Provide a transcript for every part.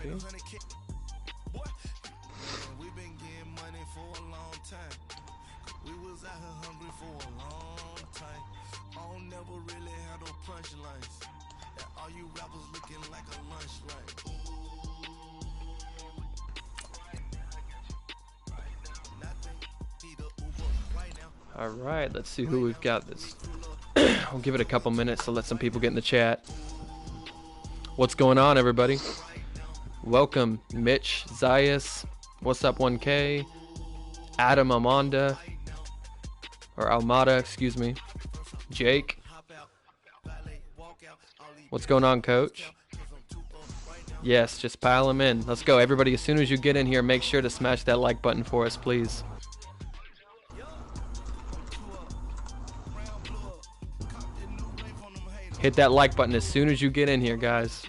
We've been getting money for a long time. We was out here hungry for a long time. I don't never really had no punchlines. And all you rappers looking like a lunch line. All right, let's see who we've got this. We'll give it a couple minutes to let some people get in the chat. What's going on, everybody? Welcome, Mitch, Zayas. What's up, 1K? Adam Amanda, or Almada, excuse me. Jake. What's going on, Coach? Yes, just pile them in. Let's go, everybody. As soon as you get in here, make sure to smash that like button for us, please. Hit that like button as soon as you get in here, guys.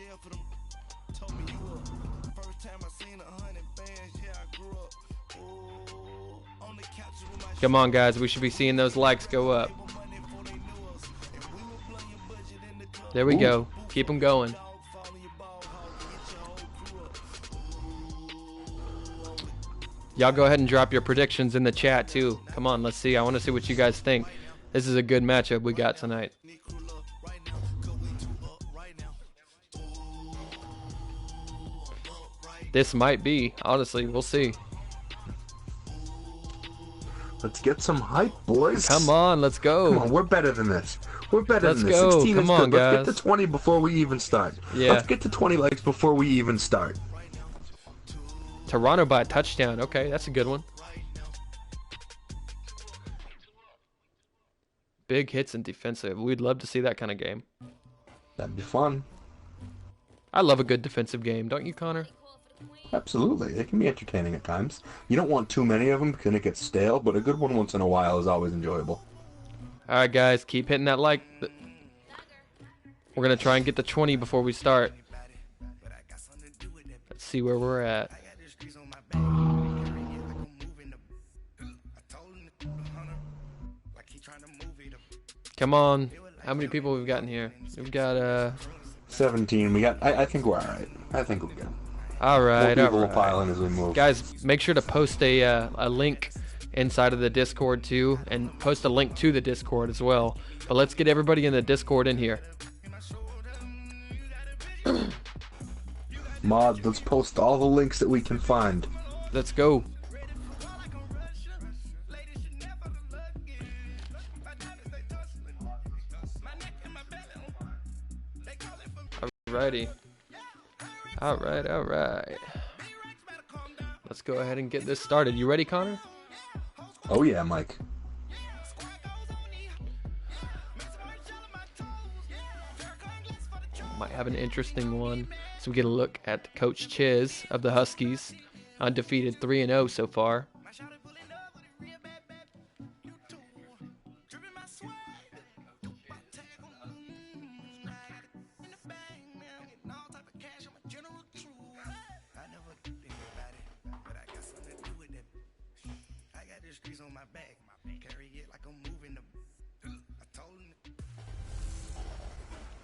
Come on, guys. We should be seeing those likes go up. There we go. Keep them going. Y'all go ahead and drop your predictions in the chat, too. Come on, let's see. I want to see what you guys think. This is a good matchup we got tonight. This might be. Honestly, we'll see. Let's get some hype, boys. Come on, let's go. Come on, we're better than this. We're better than this. Let's go. 16 Come is on, good. guys. Let's get to 20 before we even start. Yeah. Let's get to 20 likes before we even start. Toronto by a touchdown. Okay, that's a good one. Big hits and defensive. We'd love to see that kind of game. That'd be fun. I love a good defensive game. Don't you, Connor? Absolutely. It can be entertaining at times. You don't want too many of them because it gets stale, but a good one once in a while is always enjoyable. All right, guys, keep hitting that like. We're going to try and get to 20 before we start. Let's see where we're at. Come on. How many people we've got in here? We've got 17. We got. I think we're all right. I think we're good. All right. More people will pile in as we move. Guys, make sure to post a link inside of the Discord too, and post a link to the Discord as well. But let's get everybody in the Discord in here. Mod, let's post all the links that we can find. Let's go. Alrighty. All right. Let's go ahead and get this started. You ready, Connor? Oh yeah, Mike. Might have an interesting one. So we get a look at Coach Chiz of the Huskies. Undefeated 3-0 so far.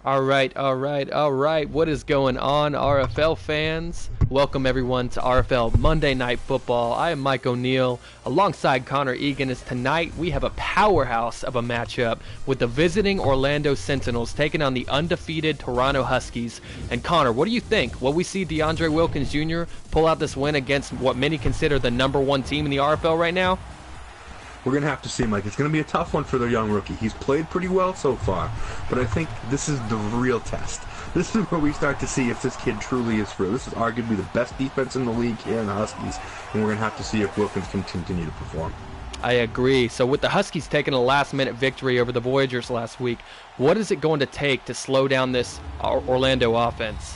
All right. What is going on, RFL fans? Welcome, everyone, to RFL Monday Night Football. I am Mike O'Neill, alongside Connor Egan, as tonight we have a powerhouse of a matchup with the visiting Orlando Sentinels taking on the undefeated Toronto Huskies. And Connor, what do you think? Will we see DeAndre Wilkins Jr. pull out this win against what many consider the #1 team in the RFL right now? We're going to have to see, Mike. It's going to be a tough one for the young rookie. He's played pretty well so far, but I think this is the real test. This is where we start to see if this kid truly is for real. This is arguably the best defense in the league here in the Huskies, and we're going to have to see if Wilkins can continue to perform. I agree. So with the Huskies taking a last-minute victory over the Voyagers last week, what is it going to take to slow down this Orlando offense?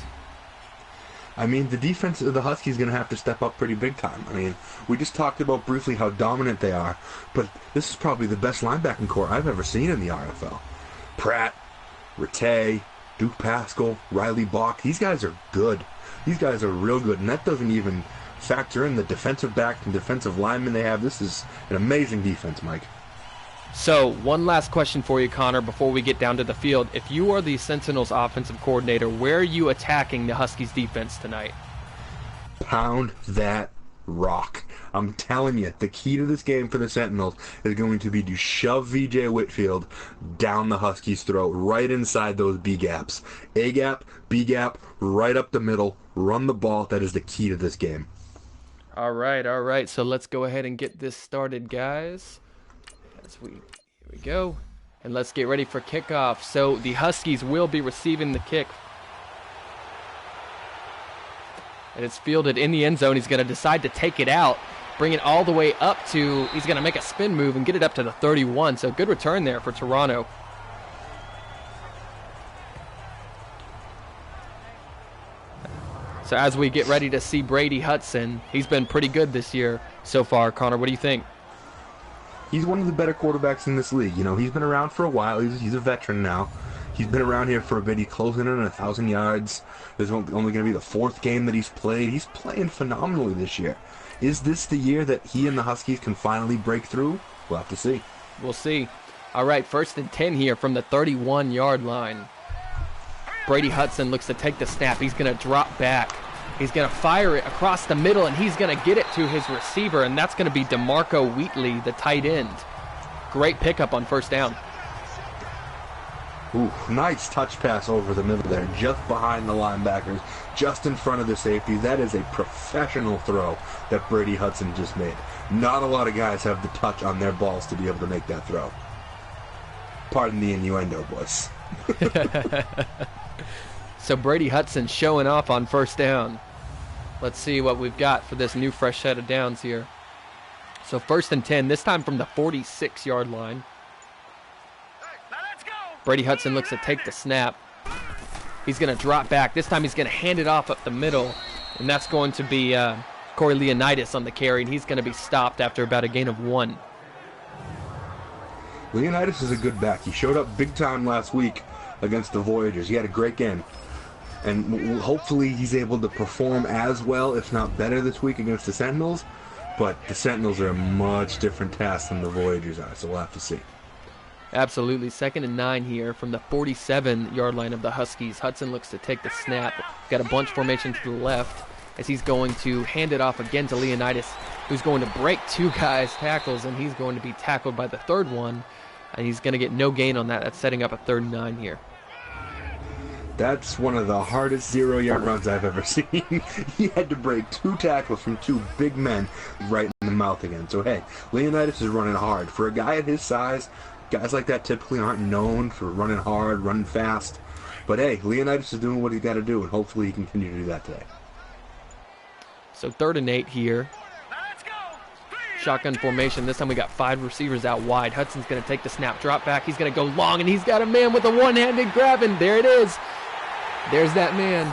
I mean, the defense of the Huskies is going to have to step up pretty big time. I mean, we just talked about briefly how dominant they are, but this is probably the best linebacking core I've ever seen in the RFL. Pratt, Rattay, Duke Pascal, Riley Bach, these guys are good. These guys are real good, and that doesn't even factor in the defensive back and defensive linemen they have. This is an amazing defense, Mike. So, one last question for you, Connor, before we get down to the field. If you are the Sentinels offensive coordinator, where are you attacking the Huskies defense tonight? Pound that rock. I'm telling you, the key to this game for the Sentinels is going to be to shove VJ Whitfield down the Huskies' throat, right inside those B gaps. A gap, B gap, right up the middle, run the ball. That is the key to this game. All right. So let's go ahead and get this started, guys. Here we go. And let's get ready for kickoff. So the Huskies will be receiving the kick. And it's fielded in the end zone. He's going to decide to take it out, bring it all the way up to, he's going to make a spin move and get it up to the 31. So good return there for Toronto. So as we get ready to see Brady Hudson, he's been pretty good this year so far. Connor, what do you think? He's one of the better quarterbacks in this league. You know, he's been around for a while. He's a veteran now. He's been around here for a bit. He's closing in on 1,000 yards. There's only going to be the 4th game that he's played. He's playing phenomenally this year. Is this the year that he and the Huskies can finally break through? We'll have to see. We'll see. All right, 1st and 10 here from the 31-yard line. Brady Hudson looks to take the snap. He's going to drop back. He's going to fire it across the middle, and he's going to get it to his receiver, and that's going to be DeMarco Wheatley, the tight end. Great pickup on 1st down. Ooh, nice touch pass over the middle there, just behind the linebackers, just in front of the safety. That is a professional throw that Brady Hudson just made. Not a lot of guys have the touch on their balls to be able to make that throw. Pardon the innuendo, boys. So Brady Hudson showing off on 1st down. Let's see what we've got for this new fresh set of downs here. So 1st and 10, this time from the 46-yard line. Brady Hudson looks to take the snap. He's going to drop back. This time he's going to hand it off up the middle, and that's going to be Corey Leonidas on the carry, and he's going to be stopped after about a gain of 1. Leonidas is a good back. He showed up big time last week against the Voyagers. He had a great game. And hopefully he's able to perform as well, if not better, this week against the Sentinels. But the Sentinels are a much different task than the Voyagers are, so we'll have to see. Absolutely. 2nd and 9 here from the 47-yard line of the Huskies. Hudson looks to take the snap. Got a bunch formation to the left as he's going to hand it off again to Leonidas, who's going to break 2 guys' tackles, and he's going to be tackled by the 3rd one. And he's going to get no gain on that. That's setting up a 3rd and 9 here. That's one of the hardest 0-yard runs I've ever seen. He had to break 2 tackles from 2 big men right in the mouth again. So, hey, Leonidas is running hard. For a guy at his size, guys like that typically aren't known for running hard, running fast. But, hey, Leonidas is doing what he's got to do, and hopefully he can continue to do that today. So 3rd and 8 here. Shotgun formation. This time we got 5 receivers out wide. Hudson's going to take the snap, drop back. He's going to go long, and he's got a man with a one-handed grab, and there it is. There's that man.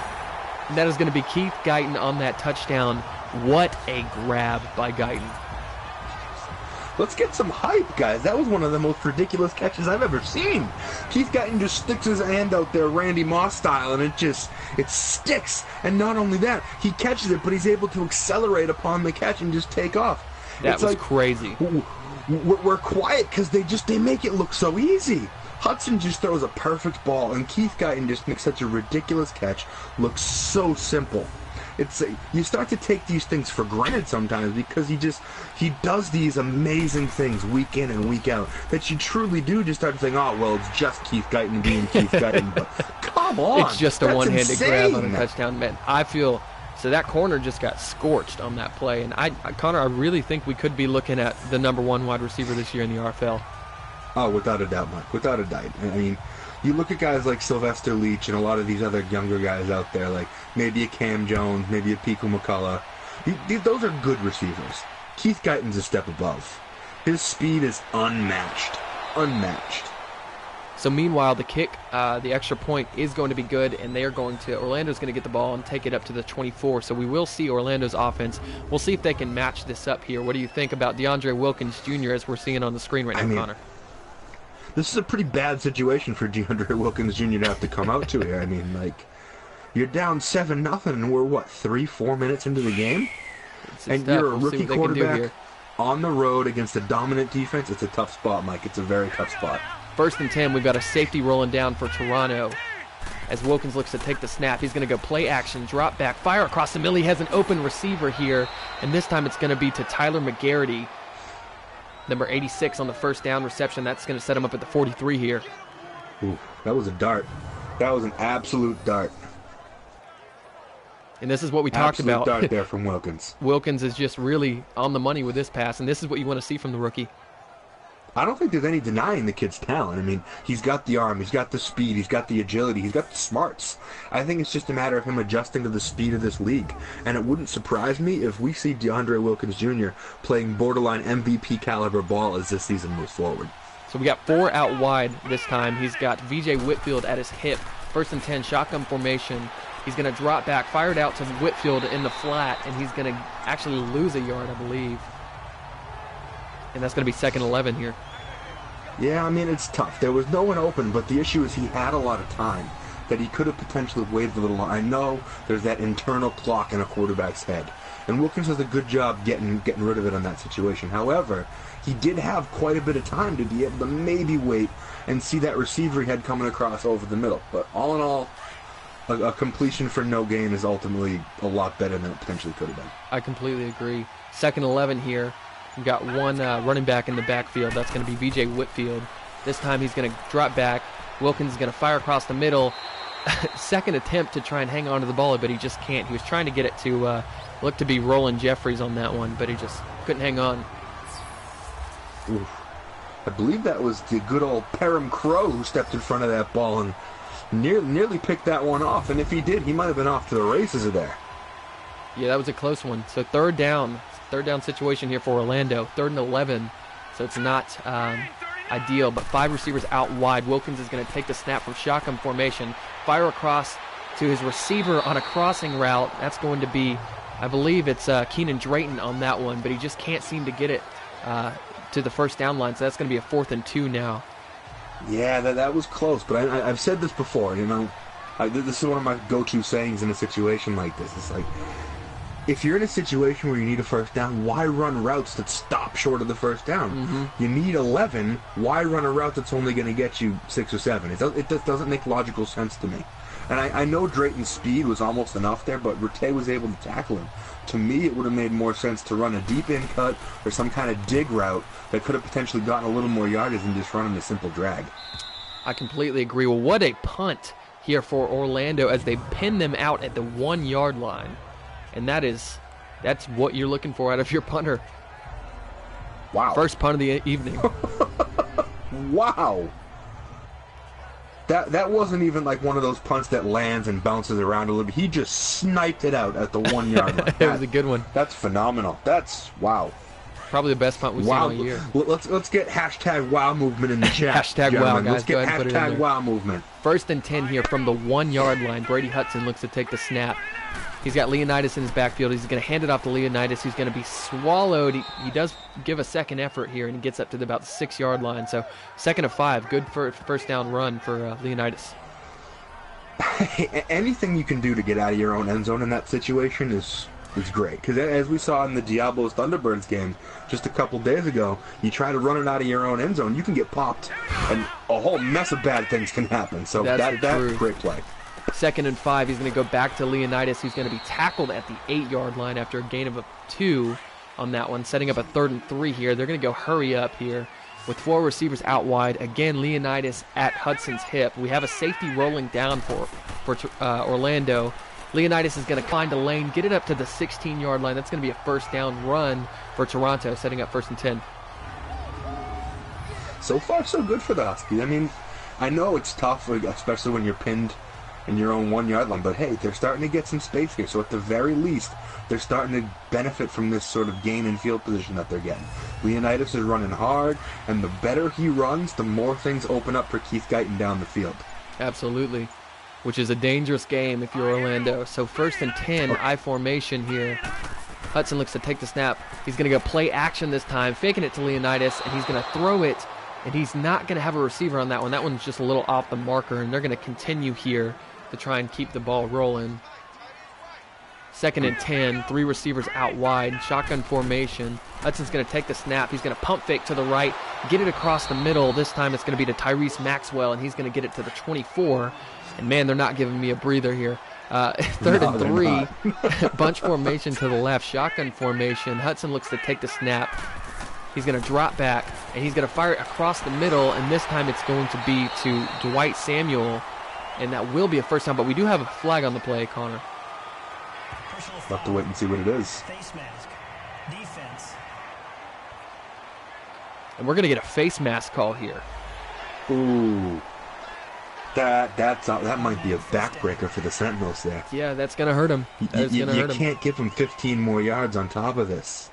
And that is going to be Keith Guyton on that touchdown. What a grab by Guyton. Let's get some hype, guys. That was one of the most ridiculous catches I've ever seen. Keith Guyton just sticks his hand out there, Randy Moss style, and it sticks. And not only that, he catches it, but he's able to accelerate upon the catch and just take off. That was crazy. We're quiet because they make it look so easy. Hudson just throws a perfect ball, and Keith Guyton just makes such a ridiculous catch look so simple. You start to take these things for granted sometimes because he does these amazing things week in and week out that you truly do just start to think, oh, well, it's just Keith Guyton being Keith Guyton. But come on. It's just a one-handed grab on a touchdown, man. I feel... So that corner just got scorched on that play. And Connor, I really think we could be looking at the number 1 wide receiver this year in the RFL. Oh, without a doubt, Mike. Without a doubt. I mean, you look at guys like Sylvester Leach and a lot of these other younger guys out there, like maybe a Cam Jones, maybe a Pico McCullough. Those are good receivers. Keith Guyton's a step above. His speed is unmatched. Unmatched. So meanwhile, the kick, the extra point is going to be good, and Orlando's going to get the ball and take it up to the 24. So we will see Orlando's offense. We'll see if they can match this up here. What do you think about DeAndre Wilkins Jr. as we're seeing on the screen right now, Connor? This is a pretty bad situation for DeAndre Wilkins Jr. to have to come out to here. I mean, like, you're down 7-0, and we're, 3-4 minutes into the game? And you're a rookie quarterback on the road against a dominant defense. It's a tough spot, Mike. It's a very tough spot. 1st and 10, we've got a safety rolling down for Toronto. as Wilkins looks to take the snap. He's going to go play action, drop back, fire across the middle. He has an open receiver here, and this time it's going to be to Tyler McGarity, number 86 on the first down reception. That's going to set him up at the 43 here. Ooh, that was a dart. That was an absolute dart. And this is what we talked about. Absolute dart there from Wilkins. Wilkins is just really on the money with this pass, and this is what you want to see from the rookie. I don't think there's any denying the kid's talent. I mean, he's got the arm, he's got the speed, he's got the agility, he's got the smarts. I think it's just a matter of him adjusting to the speed of this league. And it wouldn't surprise me if we see DeAndre Wilkins Jr. playing borderline MVP caliber ball as this season moves forward. So we got 4 out wide this time. He's got VJ Whitfield at his hip. 1st and 10, shotgun formation. He's going to drop back, fire it out to Whitfield in the flat, and he's going to actually lose a yard, I believe. And that's going to be 2nd and 11 here. Yeah, I mean, it's tough. There was no one open, but the issue is he had a lot of time that he could have potentially waited a little longer. I know there's that internal clock in a quarterback's head, and Wilkins does a good job getting rid of it on that situation. However, he did have quite a bit of time to be able to maybe wait and see that receiver he had coming across over the middle. But all in all, a completion for no gain is ultimately a lot better than it potentially could have been. I completely agree. 2nd and 11 here. We've got one running back in the backfield. That's going to be VJ Whitfield. This time he's going to drop back. Wilkins is going to fire across the middle. Second attempt to try and hang on to the ball, but he just can't. He was trying to get it to look to be Roland Jeffries on that one, but he just couldn't hang on. Oof. I believe that was the good old Parham Crow who stepped in front of that ball and nearly picked that one off. And if he did, he might have been off to the races there. Yeah, that was a close one. So third down situation here for Orlando. 3rd and 11. So it's not ideal, but 5 receivers out wide. Wilkins is going to take the snap from shotgun formation, fire across to his receiver on a crossing route. That's going to be, I believe it's Keenan Drayton on that one, but he just can't seem to get it to the first down line. So that's going to be a 4th and 2 now. Yeah, that was close, but I've said this before, you know. This is one of my go-to sayings in a situation like this. It's like, if you're in a situation where you need a first down, why run routes that stop short of the first down? Mm-hmm. You need 11. Why run a route that's only going to get you 6 or 7? It just doesn't make logical sense to me. And I know Drayton's speed was almost enough there, but Rattay was able to tackle him. To me, it would have made more sense to run a deep in cut or some kind of dig route that could have potentially gotten a little more yardage than just running a simple drag. I completely agree. Well, what a punt here for Orlando as they pin them out at the 1-yard line. And that's what you're looking for out of your punter. Wow. First punt of the evening. Wow. That wasn't even like one of those punts that lands and bounces around a little bit. He just sniped it out at the 1-yard line. It was a good one. That's phenomenal. That's wow. Probably the best punt we've seen all year. Let's get hashtag wow movement in the chat. Hashtag gentlemen. wow, guys. Let's get Go ahead and put it in hashtag there. wow movement. 1st and 10 here from the 1-yard line. Brady Hudson looks to take the snap. He's got Leonidas in his backfield. He's going to hand it off to Leonidas, who's going to be swallowed. He does give a second effort here, and he gets up to about the 6-yard line. So 2nd and 5, good first down run for Leonidas. Anything you can do to get out of your own end zone in that situation is great. Because as we saw in the Diablos Thunderbirds game just a couple days ago, you try to run it out of your own end zone, you can get popped, and a whole mess of bad things can happen. So that's great play. 2nd and 5, he's going to go back to Leonidas, who's going to be tackled at the 8-yard line after a gain of 2 on that one, setting up a 3rd and 3 here. They're going to go hurry up here with 4 receivers out wide. Again, Leonidas at Hudson's hip. We have a safety rolling down for Orlando. Leonidas is going to find a lane, get it up to the 16-yard line. That's going to be a first down run for Toronto, setting up 1st and 10. So far, so good for the Huskies. I mean, I know it's tough, especially when you're pinned in your own 1-yard line, but hey, they're starting to get some space here. So at the very least, they're starting to benefit from this sort of gain in field position that they're getting. Leonidas is running hard, and the better he runs, the more things open up for Keith Guyton down the field. Absolutely, which is a dangerous game if you're Orlando. So 1st and 10, I formation here. Hudson looks to take the snap. He's going to go play action this time, faking it to Leonidas, and he's going to throw it, and he's not going to have a receiver on that one. That one's just a little off the marker, and they're going to continue here to try and keep the ball rolling. 2nd and 10, 3 receivers out wide, shotgun formation. Hudson's going to take the snap. He's going to pump fake to the right, get it across the middle. This time it's going to be to Tyrese Maxwell, and he's going to get it to the 24. And, man, they're not giving me a breather here. Third and 3, bunch formation to the left, shotgun formation. Hudson looks to take the snap. He's going to drop back, and he's going to fire it across the middle, and this time it's going to be to Dwight Samuel, and that will be a first down, but we do have a flag on the play, Connor. We'll have to wait and see what it is. Face mask. Defense. And we're going to get a face mask call here. Ooh. That might be a backbreaker for the Sentinels there. Yeah, that's going to hurt him. You can't give him 15 more yards on top of this.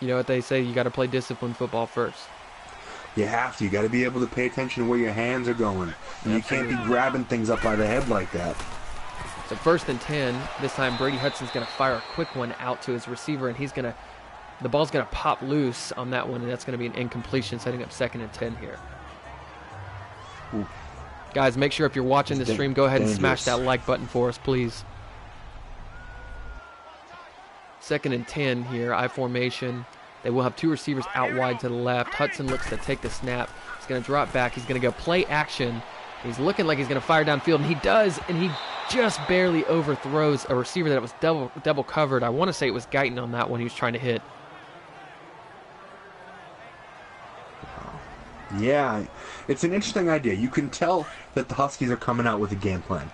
You know what they say, you got to play disciplined football first. You have to. You got to be able to pay attention to where your hands are going. You can't be grabbing things up by the head like that. So 1st and 10. This time Brady Hudson's going to fire a quick one out to his receiver, and the ball's going to pop loose on that one, and that's going to be an incompletion, setting up 2nd and 10 here. Ooh. Guys, make sure if you're watching this stream, go ahead and smash dangerous. that like button for us, please. 2nd and 10 here, I formation. They will have 2 receivers out wide to the left. Hudson looks to take the snap. He's going to drop back. He's going to go play action. He's looking like he's going to fire downfield, and he does, and he just barely overthrows a receiver that was double covered. I want to say it was Guyton on that one he was trying to hit. Yeah, it's an interesting idea. You can tell that the Huskies are coming out with a game plan.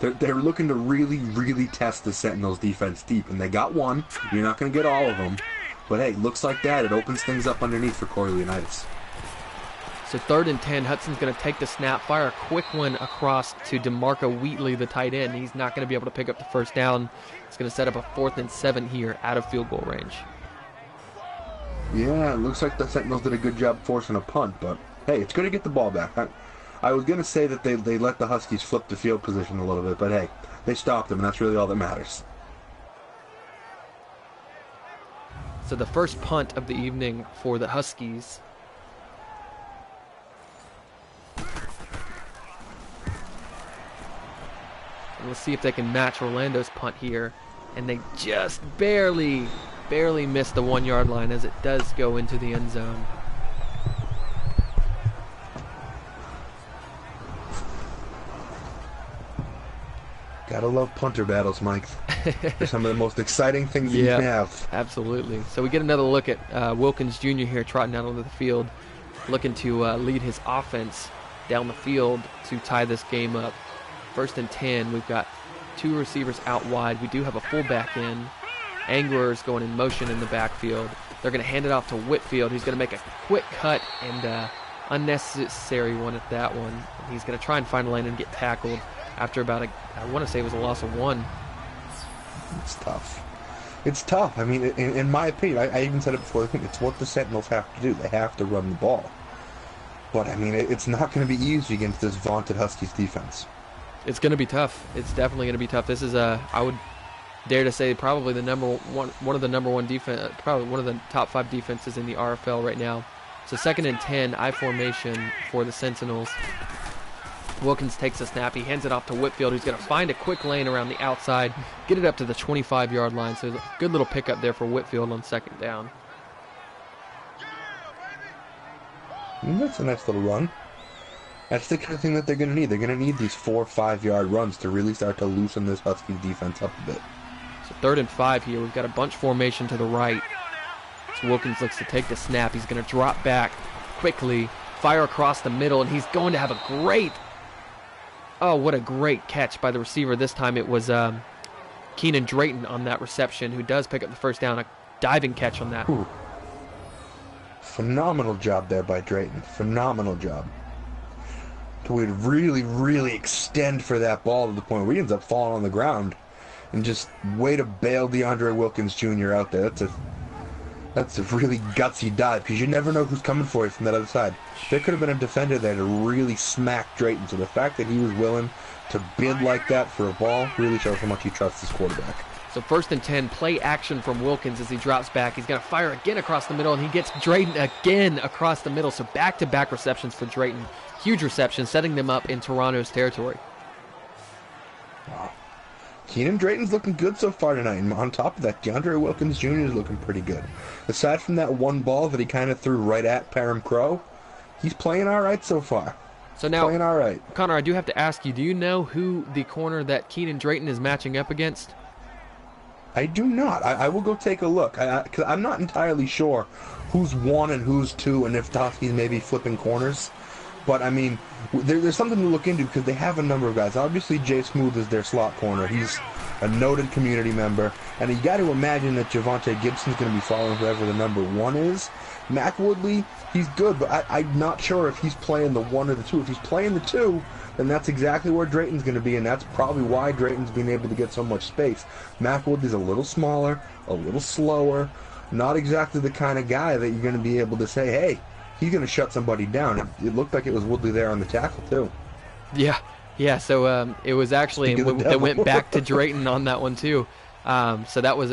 They're looking to really, really test the Sentinels defense deep, and they got one. You're not going to get all of them. But hey, looks like that. It opens things up underneath for Corey Leonidas. So 3rd and 10, Hudson's going to take the snap, fire a quick one across to DeMarco Wheatley, the tight end. He's not going to be able to pick up the first down. It's going to set up a 4th and 7 here out of field goal range. Yeah, it looks like the Sentinels did a good job forcing a punt, but hey, it's going to get the ball back. I was going to say that they let the Huskies flip the field position a little bit, but hey, they stopped them, and that's really all that matters. So the first punt of the evening for the Huskies. And we'll see if they can match Orlando's punt here. And they just barely missed the 1 yard line as it does go into the end zone. Gotta love punter battles, Mike. They're some of the most exciting things you can have. Absolutely. So we get another look at Wilkins Jr. here trotting out onto the field, looking to lead his offense down the field to tie this game up. 1st and 10. We've got 2 receivers out wide. We do have a fullback in. Angler's going in motion in the backfield. They're going to hand it off to Whitfield. He's going to make a quick cut and unnecessary one at that one. He's going to try and find a lane and get tackled after about I want to say it was a loss of 1. It's tough. It's tough. I mean, in my opinion, I even said it before, it's what the Sentinels have to do. They have to run the ball. But, I mean, it's not going to be easy against this vaunted Huskies defense. It's going to be tough. It's definitely going to be tough. This is I would dare to say probably one of the number 1 defense, probably one of the top 5 defenses in the RFL right now. So 2nd and 10, I formation for the Sentinels. Wilkins takes a snap. He hands it off to Whitfield, who's going to find a quick lane around the outside, get it up to the 25-yard line. So a good little pickup there for Whitfield on 2nd down. That's a nice little run. That's the kind of thing that they're going to need. They're going to need these 4 or 5 yard runs to really start to loosen this Huskies defense up a bit. So 3rd and 5 here. We've got a bunch formation to the right. So Wilkins looks to take the snap. He's going to drop back quickly, fire across the middle, and he's going to have a great... Oh, what a great catch by the receiver. This time it was Keenan Drayton on that reception, who does pick up the first down. A diving catch on that. Ooh. Phenomenal job there by Drayton. Phenomenal job. To really, really extend for that ball to the point where he ends up falling on the ground. And just way to bail DeAndre Wilkins Jr. out there. That's a really gutsy dive, because you never know who's coming for you from that other side. There could have been a defender there to really smack Drayton. So the fact that he was willing to bid like that for a ball really shows how much he trusts his quarterback. So 1st and 10, play action from Wilkins as he drops back. He's going to fire again across the middle, and he gets Drayton again across the middle. So back-to-back receptions for Drayton. Huge reception, setting them up in Toronto's territory. Wow. Keenan Drayton's looking good so far tonight, and on top of that, DeAndre Wilkins Jr. is looking pretty good. Aside from that one ball that he kind of threw right at Parham Crow, he's playing all right so far. So now, playing all right. Connor, I do have to ask you, do you know who the corner that Keenan Drayton is matching up against? I do not. I will go take a look. Because I'm not entirely sure who's 1 and who's 2, and if the Huskies may be flipping corners. But, I mean, there's something to look into because they have a number of guys. Obviously, Jay Smooth is their slot corner. He's a noted community member. And you got to imagine that Javonte Gibson's going to be following whoever the number 1 is. Mac Woodley, he's good, but I'm not sure if he's playing the 1 or the 2. If he's playing the 2, then that's exactly where Drayton's going to be, and that's probably why Drayton's been able to get so much space. Mac Woodley's a little smaller, a little slower, not exactly the kind of guy that you're going to be able to say, hey, he's going to shut somebody down. It looked like it was Woodley there on the tackle, too. Yeah, so it was actually, they went back to Drayton on that one, too. So that was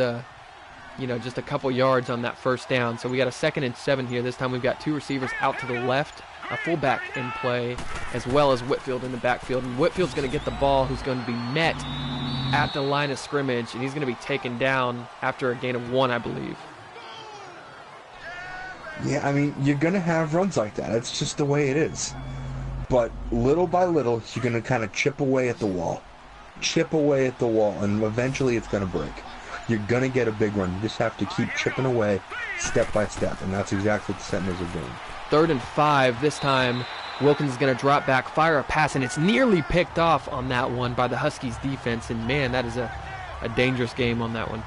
just a couple yards on that first down. So we got a 2nd and 7 here. This time we've got 2 receivers out to the left, a fullback in play, as well as Whitfield in the backfield. And Whitfield's going to get the ball, who's going to be met at the line of scrimmage, and he's going to be taken down after a gain of 1, I believe. Yeah, I mean, you're going to have runs like that. It's just the way it is. But little by little, you're going to kind of chip away at the wall. Chip away at the wall, and eventually it's going to break. You're going to get a big run. You just have to keep chipping away step by step, and that's exactly what the Sentinels are doing. 3rd and 5. This time, Wilkins is going to drop back, fire a pass, and it's nearly picked off on that one by the Huskies defense. And, man, that is a dangerous game on that one.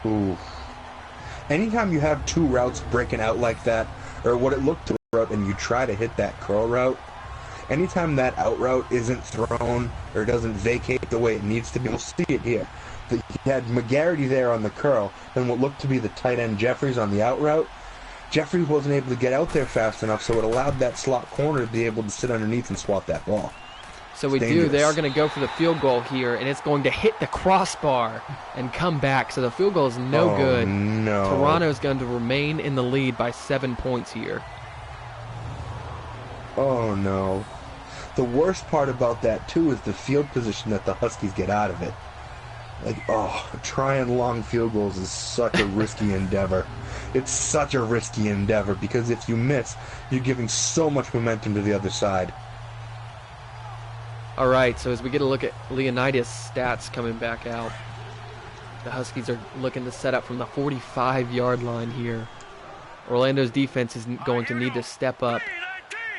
Ooh. Anytime you have 2 routes breaking out like that, or what it looked to a route, and you try to hit that curl route, anytime that out route isn't thrown or doesn't vacate the way it needs to be, you'll see it here. He had McGarity there on the curl, and what looked to be the tight end Jeffries on the out route. Jeffries wasn't able to get out there fast enough, so it allowed that slot corner to be able to sit underneath and swat that ball. So they are going to go for the field goal here, and it's going to hit the crossbar and come back. So the field goal is no good. No. Toronto's going to remain in the lead by 7 points here. Oh, no. The worst part about that, too, is the field position that the Huskies get out of it. Trying long field goals is such a risky endeavor. It's such a risky endeavor because if you miss, you're giving so much momentum to the other side. All right, so as we get a look at Leonidas' stats coming back out, the Huskies are looking to set up from the 45-yard line here. Orlando's defense is going to need to step up.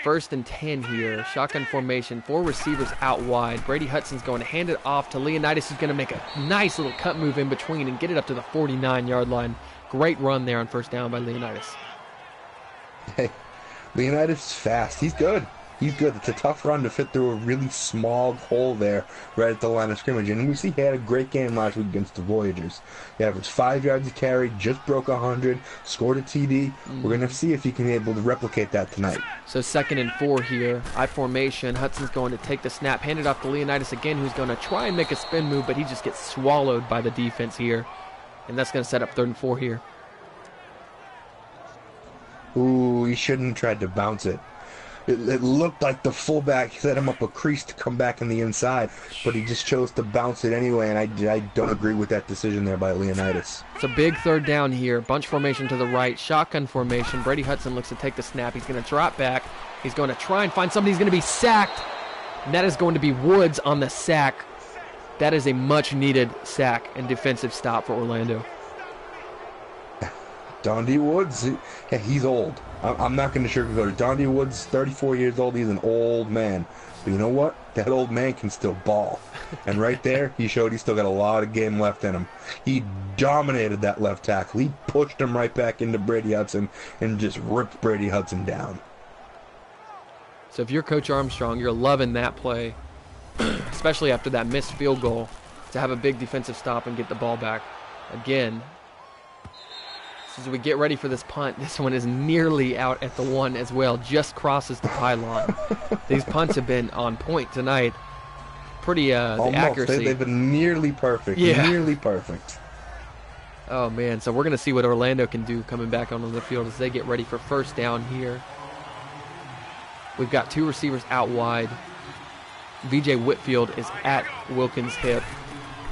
1st and 10 here. Shotgun formation. 4 receivers out wide. Brady Hudson's going to hand it off to Leonidas, who's going to make a nice little cut move in between and get it up to the 49-yard line. Great run there on 1st down by Leonidas. Hey, Leonidas is fast. He's good. He's good. It's a tough run to fit through a really small hole there right at the line of scrimmage. And we see he had a great game last week against the Voyagers. He averaged 5 yards a carry, just broke 100, scored a TD. We're going to see if he can be able to replicate that tonight. So 2nd and 4 here. I formation. Hudson's going to take the snap, hand it off to Leonidas again, who's going to try and make a spin move, but he just gets swallowed by the defense here. And that's going to set up 3rd and 4 here. Ooh, he shouldn't have tried to bounce it. It looked like the fullback set him up a crease to come back in the inside, but he just chose to bounce it anyway, and I don't agree with that decision there by Leonidas. It's a big 3rd down here. Bunch formation to the right. Shotgun formation. Brady Hudson looks to take the snap. He's going to drop back. He's going to try and find somebody. He's going to be sacked. And that is going to be Woods on the sack. That is a much-needed sack and defensive stop for Orlando. Dondee Woods, he's old. I'm not going to sugarcoat it. Dondee Woods, 34 years old. He's an old man. But you know what? That old man can still ball. And right there, he showed he still got a lot of game left in him. He dominated that left tackle. He pushed him right back into Brady Hudson and just ripped Brady Hudson down. So if you're Coach Armstrong, you're loving that play, especially after that missed field goal, to have a big defensive stop and get the ball back. Again, as we get ready for this punt, this one is nearly out at the 1 as well, just crosses the pylon. These punts have been on point tonight. Pretty, the accuracy. They've been nearly perfect. Yeah. Nearly perfect. Oh, man. So we're going to see what Orlando can do coming back onto the field as they get ready for 1st down here. We've got 2 receivers out wide. VJ Whitfield is at Wilkins' hip.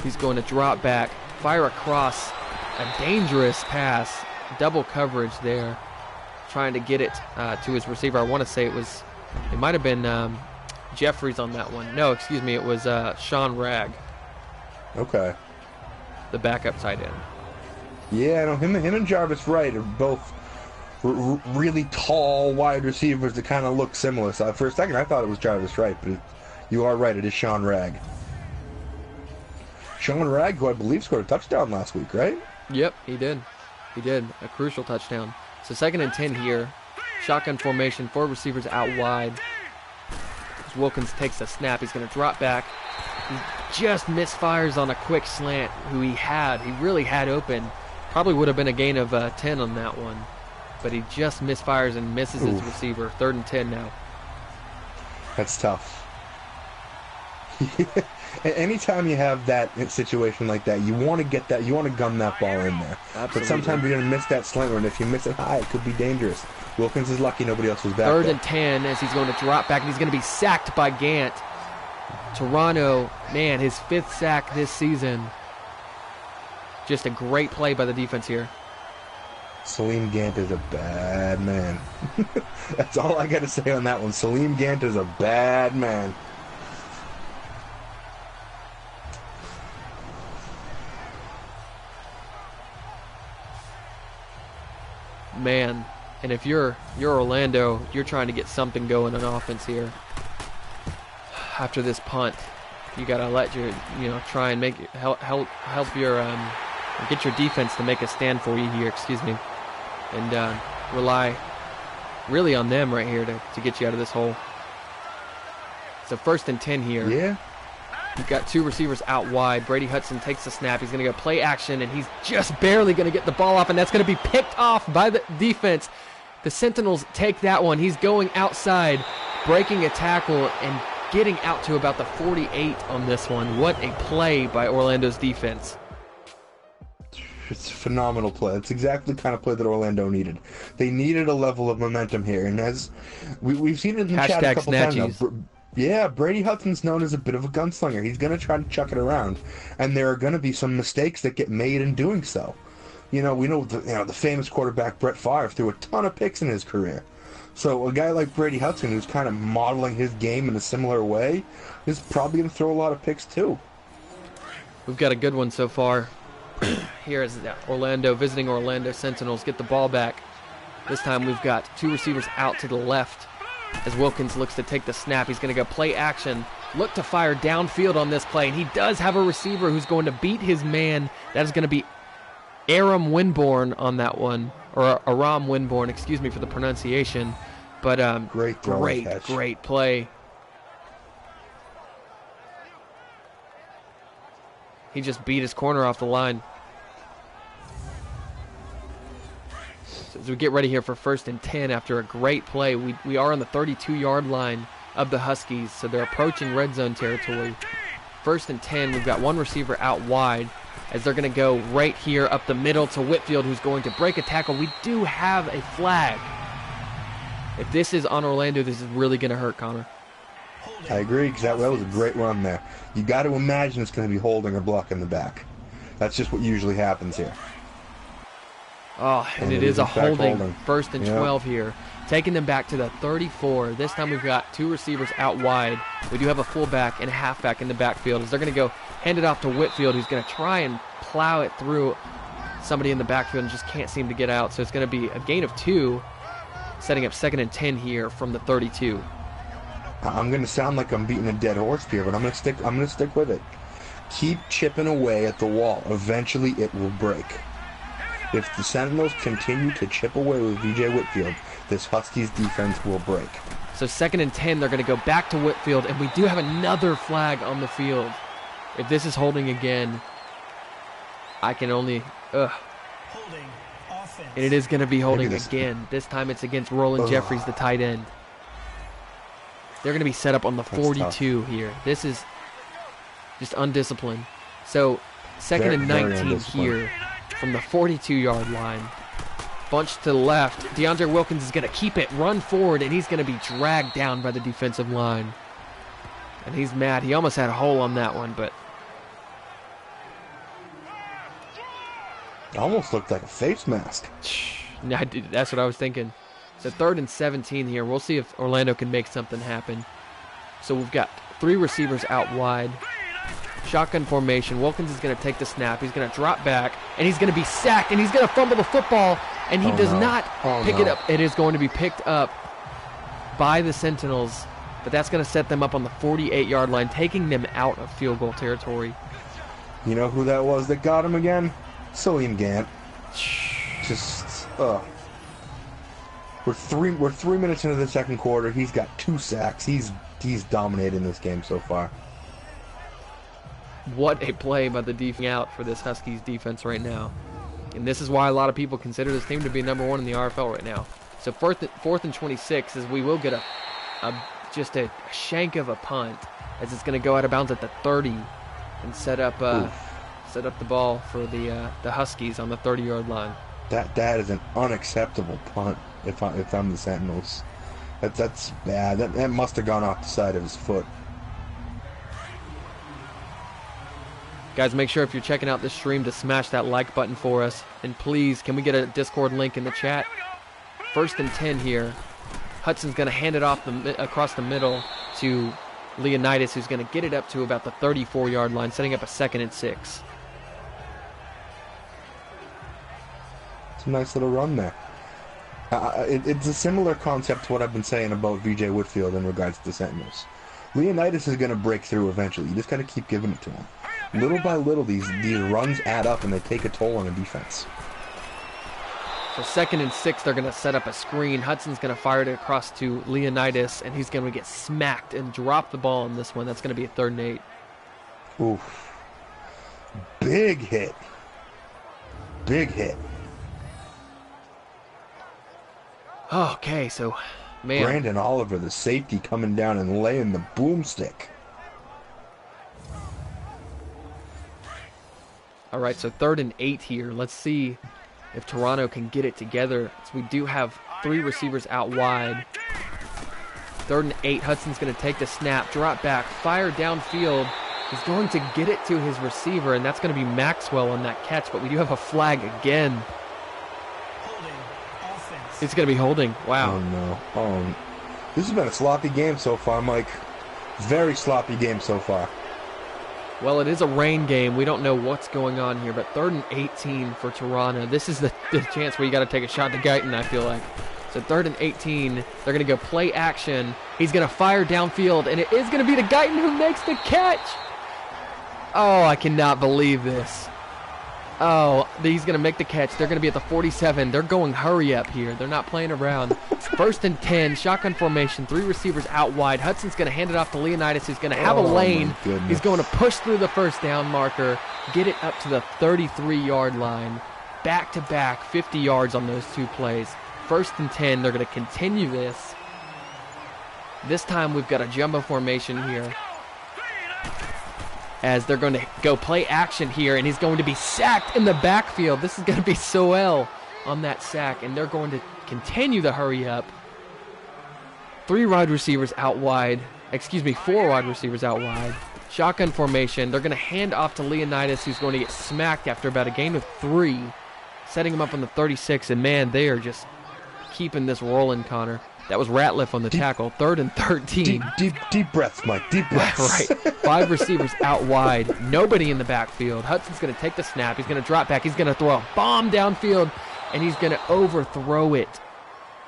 He's going to drop back, fire across, a dangerous pass. Double coverage there, trying to get it to his receiver. I want to say it might have been Jeffries on that one. No, excuse me, it was Sean Ragg, Okay. the backup tight end. Yeah, no, him and Jarvis Wright are both really tall wide receivers that kind of look similar. So for a second, I thought it was Jarvis Wright, but you are right. It is Sean Ragg. Sean Ragg, who I believe scored a touchdown last week, right? Yep, he did. He did. A crucial touchdown. So 2nd and 10 here. Shotgun formation, 4 receivers out wide. As Wilkins takes a snap, he's going to drop back. He just misfires on a quick slant, he really had open. Probably would have been a gain of 10 on that one. But he just misfires and misses his receiver. 3rd and 10 now. That's tough. Anytime you have that situation like that, you want to get that, you want to gun that ball in there. Absolutely. But sometimes you're going to miss that slant, and if you miss it high, it could be dangerous. Wilkins is lucky nobody else was back 3rd there. and 10 as he's going to drop back, and he's going to be sacked by Gant. Toronto, man, his 5th sack this season. Just a great play by the defense here. Salim Gant is a bad man. That's all I got to say on that one. Salim Gant is a bad man. Man, and if you're Orlando, you're trying to get something going on offense here. After this punt, you gotta let try and help your get your defense to make a stand for you here. Excuse me, and rely really on them right here to get you out of this hole. So 1st and 10 here. Yeah. You've got 2 receivers out wide. Brady Hudson takes the snap. He's going to go play action, and he's just barely going to get the ball off, and that's going to be picked off by the defense. The Sentinels take that one. He's going outside, breaking a tackle, and getting out to about the 48 on this one. What a play by Orlando's defense. It's a phenomenal play. It's exactly the kind of play that Orlando needed. They needed a level of momentum here, and as we've seen it in the chat a couple times now. Yeah, Brady Hudson's known as a bit of a gunslinger. He's going to try to chuck it around, and there are going to be some mistakes that get made in doing so. We know the famous quarterback Brett Favre threw a ton of picks in his career. So a guy like Brady Hudson, who's kind of modeling his game in a similar way, is probably going to throw a lot of picks too. We've got a good one so far. Here is Orlando visiting Orlando Sentinels. Get the ball back. This time we've got 2 receivers out to the left. As Wilkins looks to take the snap, he's going to go play action. Look to fire downfield on this play, and he does have a receiver who's going to beat his man. That is going to be Aram Winborn on that one, or Aram Winborn, excuse me for the pronunciation. But great play. He just beat his corner off the line. As we get ready here for 1st and 10 after a great play, we are on the 32-yard line of the Huskies, so they're approaching red zone territory. 1st and 10, we've got 1 receiver out wide as they're going to go right here up the middle to Whitfield, who's going to break a tackle. We do have a flag. If this is on Orlando, this is really going to hurt, Connor. I agree, because that was a great run there. You got to imagine it's going to be holding or blocking the back. That's just what usually happens here. Oh, and it is a holding. 1st and 12 here. Taking them back to the 34. This time we've got 2 receivers out wide. We do have a fullback and a halfback in the backfield as they're going to go hand it off to Whitfield, who's going to try and plow it through somebody in the backfield and just can't seem to get out. So it's going to be a gain of 2, setting up 2nd and 10 here from the 32. I'm going to sound like I'm beating a dead horse here, but I'm going to stick with it. Keep chipping away at the wall. Eventually it will break. If the Sentinels continue to chip away with VJ Whitfield, this Huskies defense will break. So 2nd and 10, they're going to go back to Whitfield, and we do have another flag on the field. If this is holding again, I can only... Holding offense. And it is going to be holding again. This time it's against Roland Jeffries, the tight end. They're going to be set up on the 42 here. This is just undisciplined. So 2nd and 19 here from the 42-yard line. Bunch to the left. DeAndre Wilkins is going to keep it, run forward, and he's going to be dragged down by the defensive line. And he's mad. He almost had a hole on that one, but... It almost looked like a face mask. That's what I was thinking. So 3rd and 17 here. We'll see if Orlando can make something happen. So we've got 3 receivers out wide. Shotgun formation. Wilkins is going to take the snap. He's going to drop back, and he's going to be sacked, and he's going to fumble the football, and he does not pick it up. It is going to be picked up by the Sentinels, but that's going to set them up on the 48-yard line, taking them out of field goal territory. You know who that was that got him again? Salim Gant. Just, We're 3 minutes into the second quarter. He's got 2 sacks. He's dominating this game so far. What a play by the defense out for this Huskies defense right now. And this is why a lot of people consider this team to be number 1 in the RFL right now. So fourth and 26 as we will get just a shank of a punt as it's going to go out of bounds at the 30 and set up the ball for the Huskies on the 30-yard line. That is an unacceptable punt if I'm the Sentinels. That's bad. That must have gone off the side of his foot. Guys, make sure if you're checking out this stream to smash that like button for us. And please, can we get a Discord link in the chat? 1st and 10 here. Hudson's going to hand it off across the middle to Leonidas, who's going to get it up to about the 34-yard line, setting up a 2nd and 6. It's a nice little run there. It's a similar concept to what I've been saying about VJ Whitfield in regards to the Sentinels. Leonidas is going to break through eventually. You just got to keep giving it to him. Little by little, these runs add up and they take a toll on the defense. So 2nd and 6, they're going to set up a screen. Hudson's going to fire it across to Leonidas, and he's going to get smacked and drop the ball on this one. That's going to be a 3rd and 8. Oof. Big hit. Big hit. Okay, so, man. Brandon Oliver, the safety, coming down and laying the boomstick. All right, so 3rd and 8 here. Let's see if Toronto can get it together. So we do have 3 receivers out wide. 3rd and 8. Hudson's going to take the snap, drop back, fire downfield. He's going to get it to his receiver, and that's going to be Maxwell on that catch. But we do have a flag again. Holding offense. It's going to be holding. Wow. Oh, no. This has been a sloppy game so far, Mike. Very sloppy game so far. Well, it is a rain game. We don't know what's going on here, but 3rd and 18 for Toronto. This is the chance where you got to take a shot to Guyton, I feel like. So 3rd and 18, they're going to go play action. He's going to fire downfield, and it is going to be the Guyton who makes the catch. Oh, I cannot believe this. Oh, he's going to make the catch. They're going to be at the 47. They're going hurry up here. They're not playing around. 1st and 10, shotgun formation, 3 receivers out wide. Hudson's going to hand it off to Leonidas, who's going to have a lane. He's going to push through the 1st down marker, get it up to the 33-yard line. Back-to-back, 50 yards on those 2 plays. 1st and 10, they're going to continue this. This time we've got a jumbo formation here, as they're going to go play action here, and he's going to be sacked in the backfield. This is going to be Soel on that sack, and they're going to continue the hurry up. 4 wide receivers out wide. Shotgun formation. They're going to hand off to Leonidas, who's going to get smacked after about a gain of 3, setting him up on the 36, and man, they are just keeping this rolling, Connor. That was Ratliff on the tackle. 3rd and 13. Deep breaths, Mike. Deep breaths. Right. 5 receivers out wide. Nobody in the backfield. Hudson's going to take the snap. He's going to drop back. He's going to throw a bomb downfield, and he's going to overthrow it.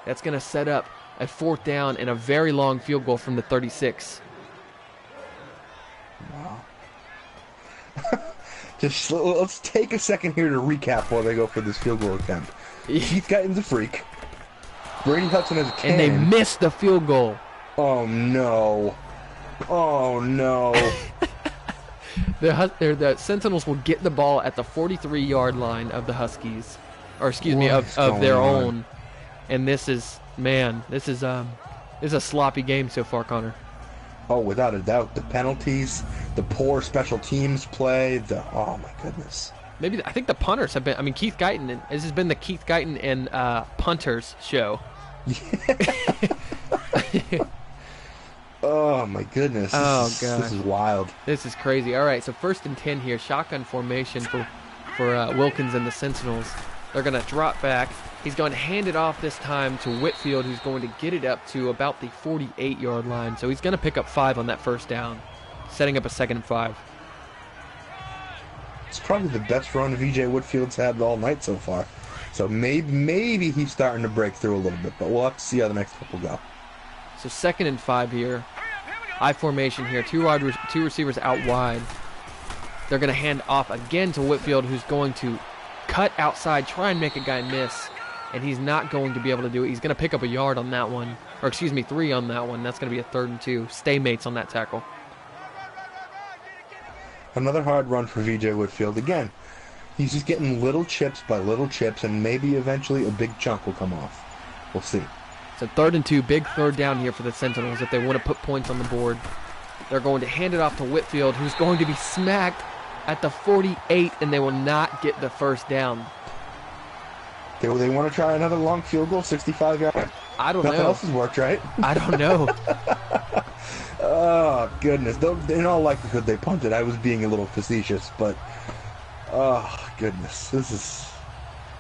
That's going to set up a 4th down and a very long field goal from the 36. Wow. Let's take a second here to recap while they go for this field goal attempt. Keith Guyton's a freak. Brady Hudson has a cannon. And they missed the field goal. Oh, no. Oh, no. The Sentinels will get the ball at the 43-yard line of the Huskies. Or, excuse me, of their own. And this is a sloppy game so far, Connor. Oh, without a doubt. The penalties, the poor special teams play, oh, my goodness. Maybe I think the punters have been. Keith Guyton. This has been the Keith Guyton and punters show. Oh my goodness! This is wild. This is crazy. All right, so 1st and 10 here. Shotgun formation for Wilkins and the Sentinels. They're going to drop back. He's going to hand it off this time to Whitfield, who's going to get it up to about the 48-yard line. So he's going to pick up 5 on that first down, setting up a 2nd and 5. It's probably the best run VJ Whitfield's had all night so far. So maybe he's starting to break through a little bit, but we'll have to see how the next couple go. So 2nd and 5 here. I formation here. Two receivers out wide. They're going to hand off again to Whitfield, who's going to cut outside, try and make a guy miss. And he's not going to be able to do it. He's going to pick up a yard on that one. Or excuse me, 3 on that one. That's going to be a 3rd and 2. Stay mates on that tackle. Another hard run for VJ Whitfield. Again, he's just getting little chips by little chips, and maybe eventually a big chunk will come off. We'll see. So 3rd and 2, big 3rd down here for the Sentinels if they want to put points on the board. They're going to hand it off to Whitfield, who's going to be smacked at the 48, and they will not get the first down. They want to try another long field goal, 65 yards. I don't know. Nothing else has worked, right? I don't know. Oh, goodness. In all likelihood, they punted. I was being a little facetious, but oh, goodness. This is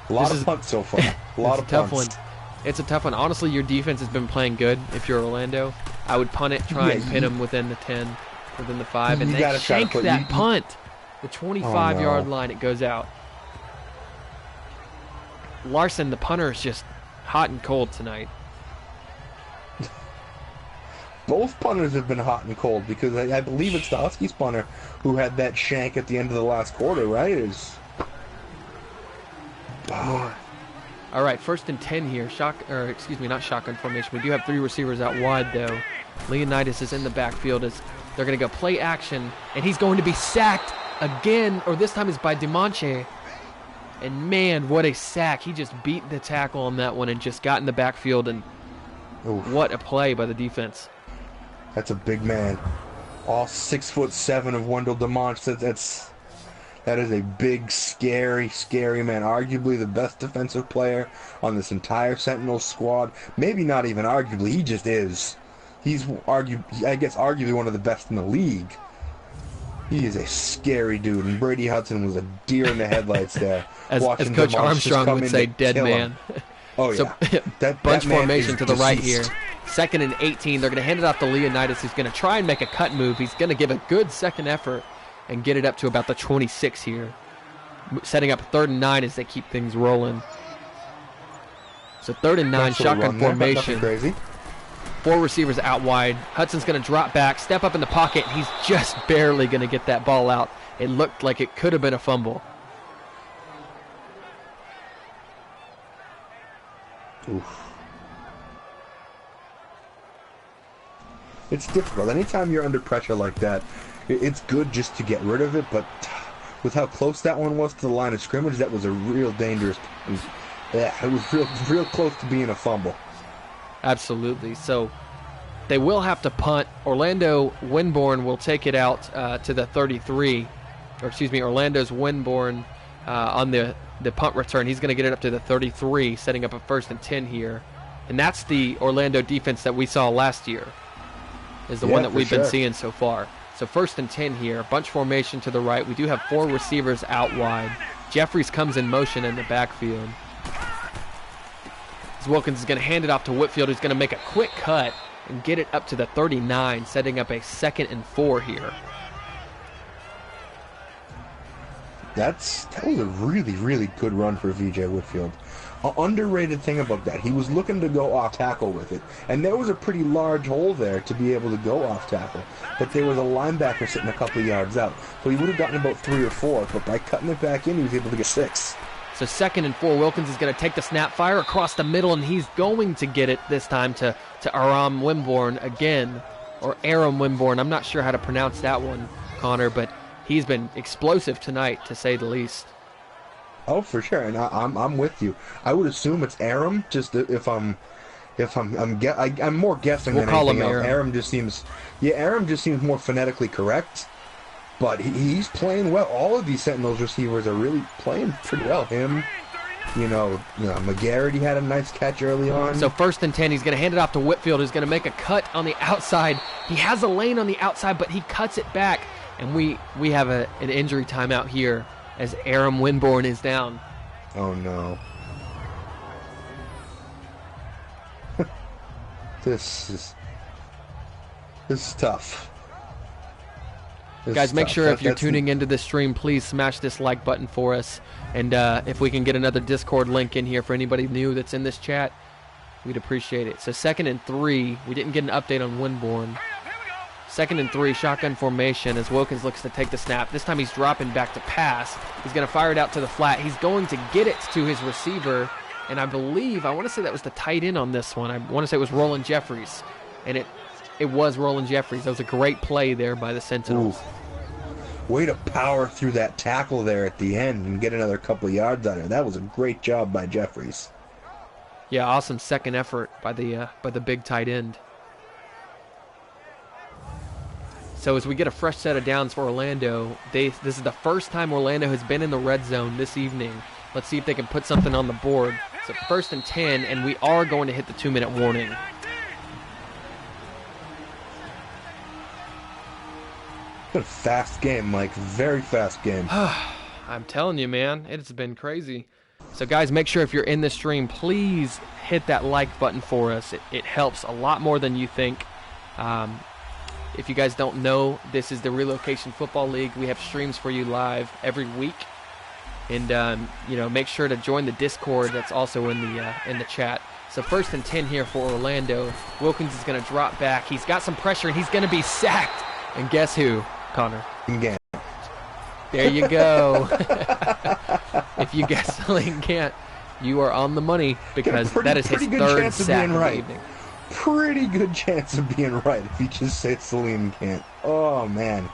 a lot of punts so far. A lot of tough punts. one. It's a tough one. Honestly, your defense has been playing good. If you're Orlando, I would punt it, try and pin them within the 10, within the 5, and they shank that punt. The 25-yard line, it goes out. Larson, the punter, is just hot and cold tonight. Both punters have been hot and cold because I believe it's the Huskies punter who had that shank at the end of the last quarter, right? All right, 1st and 10 here. Not shotgun formation. We do have 3 receivers out wide, though. Leonidas is in the backfield as they're going to go play action, and he's going to be sacked again, or this time it's by DeMonche. And man, what a sack. He just beat the tackle on that one and just got in the backfield, and what a play by the defense. That's a big man. All 6'7" of Wendell DeMonche. That is a big, scary, scary man. Arguably the best defensive player on this entire Sentinels squad. Maybe not even arguably. He just is. He's arguably one of the best in the league. He is a scary dude, and Brady Hudson was a deer in the headlights there. As Coach Armstrong would say, dead man. Oh, yeah. So, bunch formation to the right here. 2nd and 18. They're going to hand it off to Leonidas, who's going to try and make a cut move. He's going to give a good second effort and get it up to about the 26 here. Setting up 3rd and 9 as they keep things rolling. So 3rd and 9, shotgun formation. Crazy. 4 receivers out wide. Hudson's going to drop back, step up in the pocket. He's just barely going to get that ball out. It looked like it could have been a fumble. Oof. It's difficult. Anytime you're under pressure like that, it's good just to get rid of it, but with how close that one was to the line of scrimmage, that was a real dangerous. It was real close to being a fumble. Absolutely. So they will have to punt. Orlando Winborn will take it out to the 33. Or excuse me, Orlando's Winborn on the punt return. He's going to get it up to the 33, setting up a 1st and 10 here. And that's the Orlando defense that we saw last year, is the one that we've been seeing so far. So 1st and 10 here. Bunch formation to the right. We do have 4 receivers out wide. Jeffries comes in motion in the backfield. As Wilkins is going to hand it off to Whitfield, who's going to make a quick cut and get it up to the 39, setting up a 2nd and 4 here. That was a really, really good run for VJ Whitfield. An underrated thing about that, he was looking to go off tackle with it, and there was a pretty large hole there to be able to go off tackle, but there was a linebacker sitting a couple of yards out, so he would have gotten about 3 or 4, but by cutting it back in, he was able to get 6. So 2nd and 4, Wilkins is going to take the snap, fire across the middle, and he's going to get it this time to Aram Winborn again, or Aram Winborn. I'm not sure how to pronounce that one, Connor, but he's been explosive tonight, to say the least. Oh, for sure, and I'm with you. I would assume it's Aram. Just I'm more guessing than anything else. Aram just seems more phonetically correct. But he's playing well. All of these Sentinels receivers are really playing pretty well. Him, McGarrett, he had a nice catch early on. So 1st and 10, he's going to hand it off to Whitfield, who's going to make a cut on the outside. He has a lane on the outside, but he cuts it back, and we have an injury timeout here as Aram Winborn is down. Oh no. This is tough. Guys, make sure if you're tuning into this stream, please smash this like button for us. And if we can get another Discord link in here for anybody new that's in this chat, we'd appreciate it. So 2nd and 3. We didn't get an update on Winborn. 2nd and 3, shotgun formation as Wilkins looks to take the snap. This time he's dropping back to pass. He's going to fire it out to the flat. He's going to get it to his receiver. And I want to say that was the tight end on this one. I want to say it was Roland Jeffries. And it was Roland Jeffries. That was a great play there by the Sentinels. Ooh. Way to power through that tackle there at the end and get another couple yards on it. That was a great job by Jeffries. Yeah, awesome second effort by the big tight end. So as we get a fresh set of downs for Orlando, this is the first time Orlando has been in the red zone this evening. Let's see if they can put something on the board. So 1st and 10, and we are going to hit the 2-minute warning. What a fast game, Mike. Very fast game. I'm telling you, man, it's been crazy. So guys, make sure if you're in the stream, please hit that like button for us. It helps a lot more than you think. If you guys don't know, this is the Relocation Football League. We have streams for you live every week. And, make sure to join the Discord that's also in the chat. So 1st and 10 here for Orlando. Wilkins is going to drop back. He's got some pressure, and he's going to be sacked. And guess who, Connor? Gant. There you go. If you guess Celine Gant, you are on the money because that is his third sack of the evening. Pretty good chance of being right if you just say Celine Gant. Oh, man.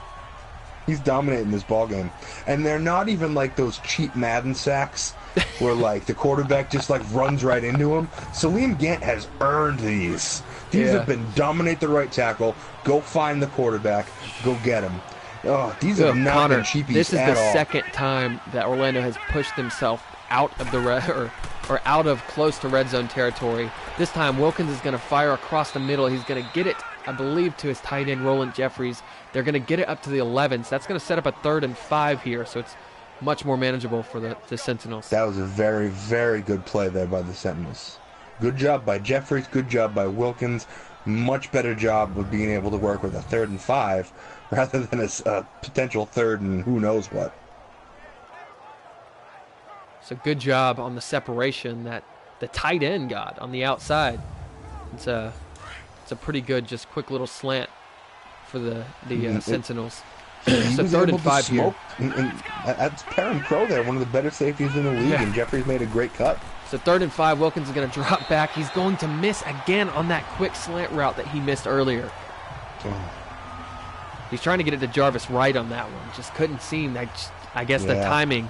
He's dominating this ballgame. And they're not even like those cheap Madden sacks where like the quarterback just like runs right into him. Celine Gant has earned these. These have been dominate the right tackle, go find the quarterback, go get him. Oh, these have not been cheapies at all. This is the second time that Orlando has pushed himself out of the or out of close to red zone territory. This time Wilkins is going to fire across the middle. He's going to get it, I believe, to his tight end Roland Jeffries. They're going to get it up to the 11. So that's going to set up a 3rd and 5 here. So it's much more manageable for the Sentinels. That was a very, very good play there by the Sentinels. Good job by Jeffries. Good job by Wilkins. Much better job of being able to work with a 3rd and 5 rather than a potential 3rd and who knows what. So good job on the separation that the tight end got on the outside. It's a pretty good, just quick little slant for the Sentinels. So 3rd and 5 here. And that's Perrin Crow there, one of the better safeties in the league, and Jeffries made a great cut. So 3rd and 5, Wilkins is going to drop back. He's going to miss again on that quick slant route that he missed earlier. Oh. He's trying to get it to Jarvis right on that one. Just couldn't seem. I guess the timing.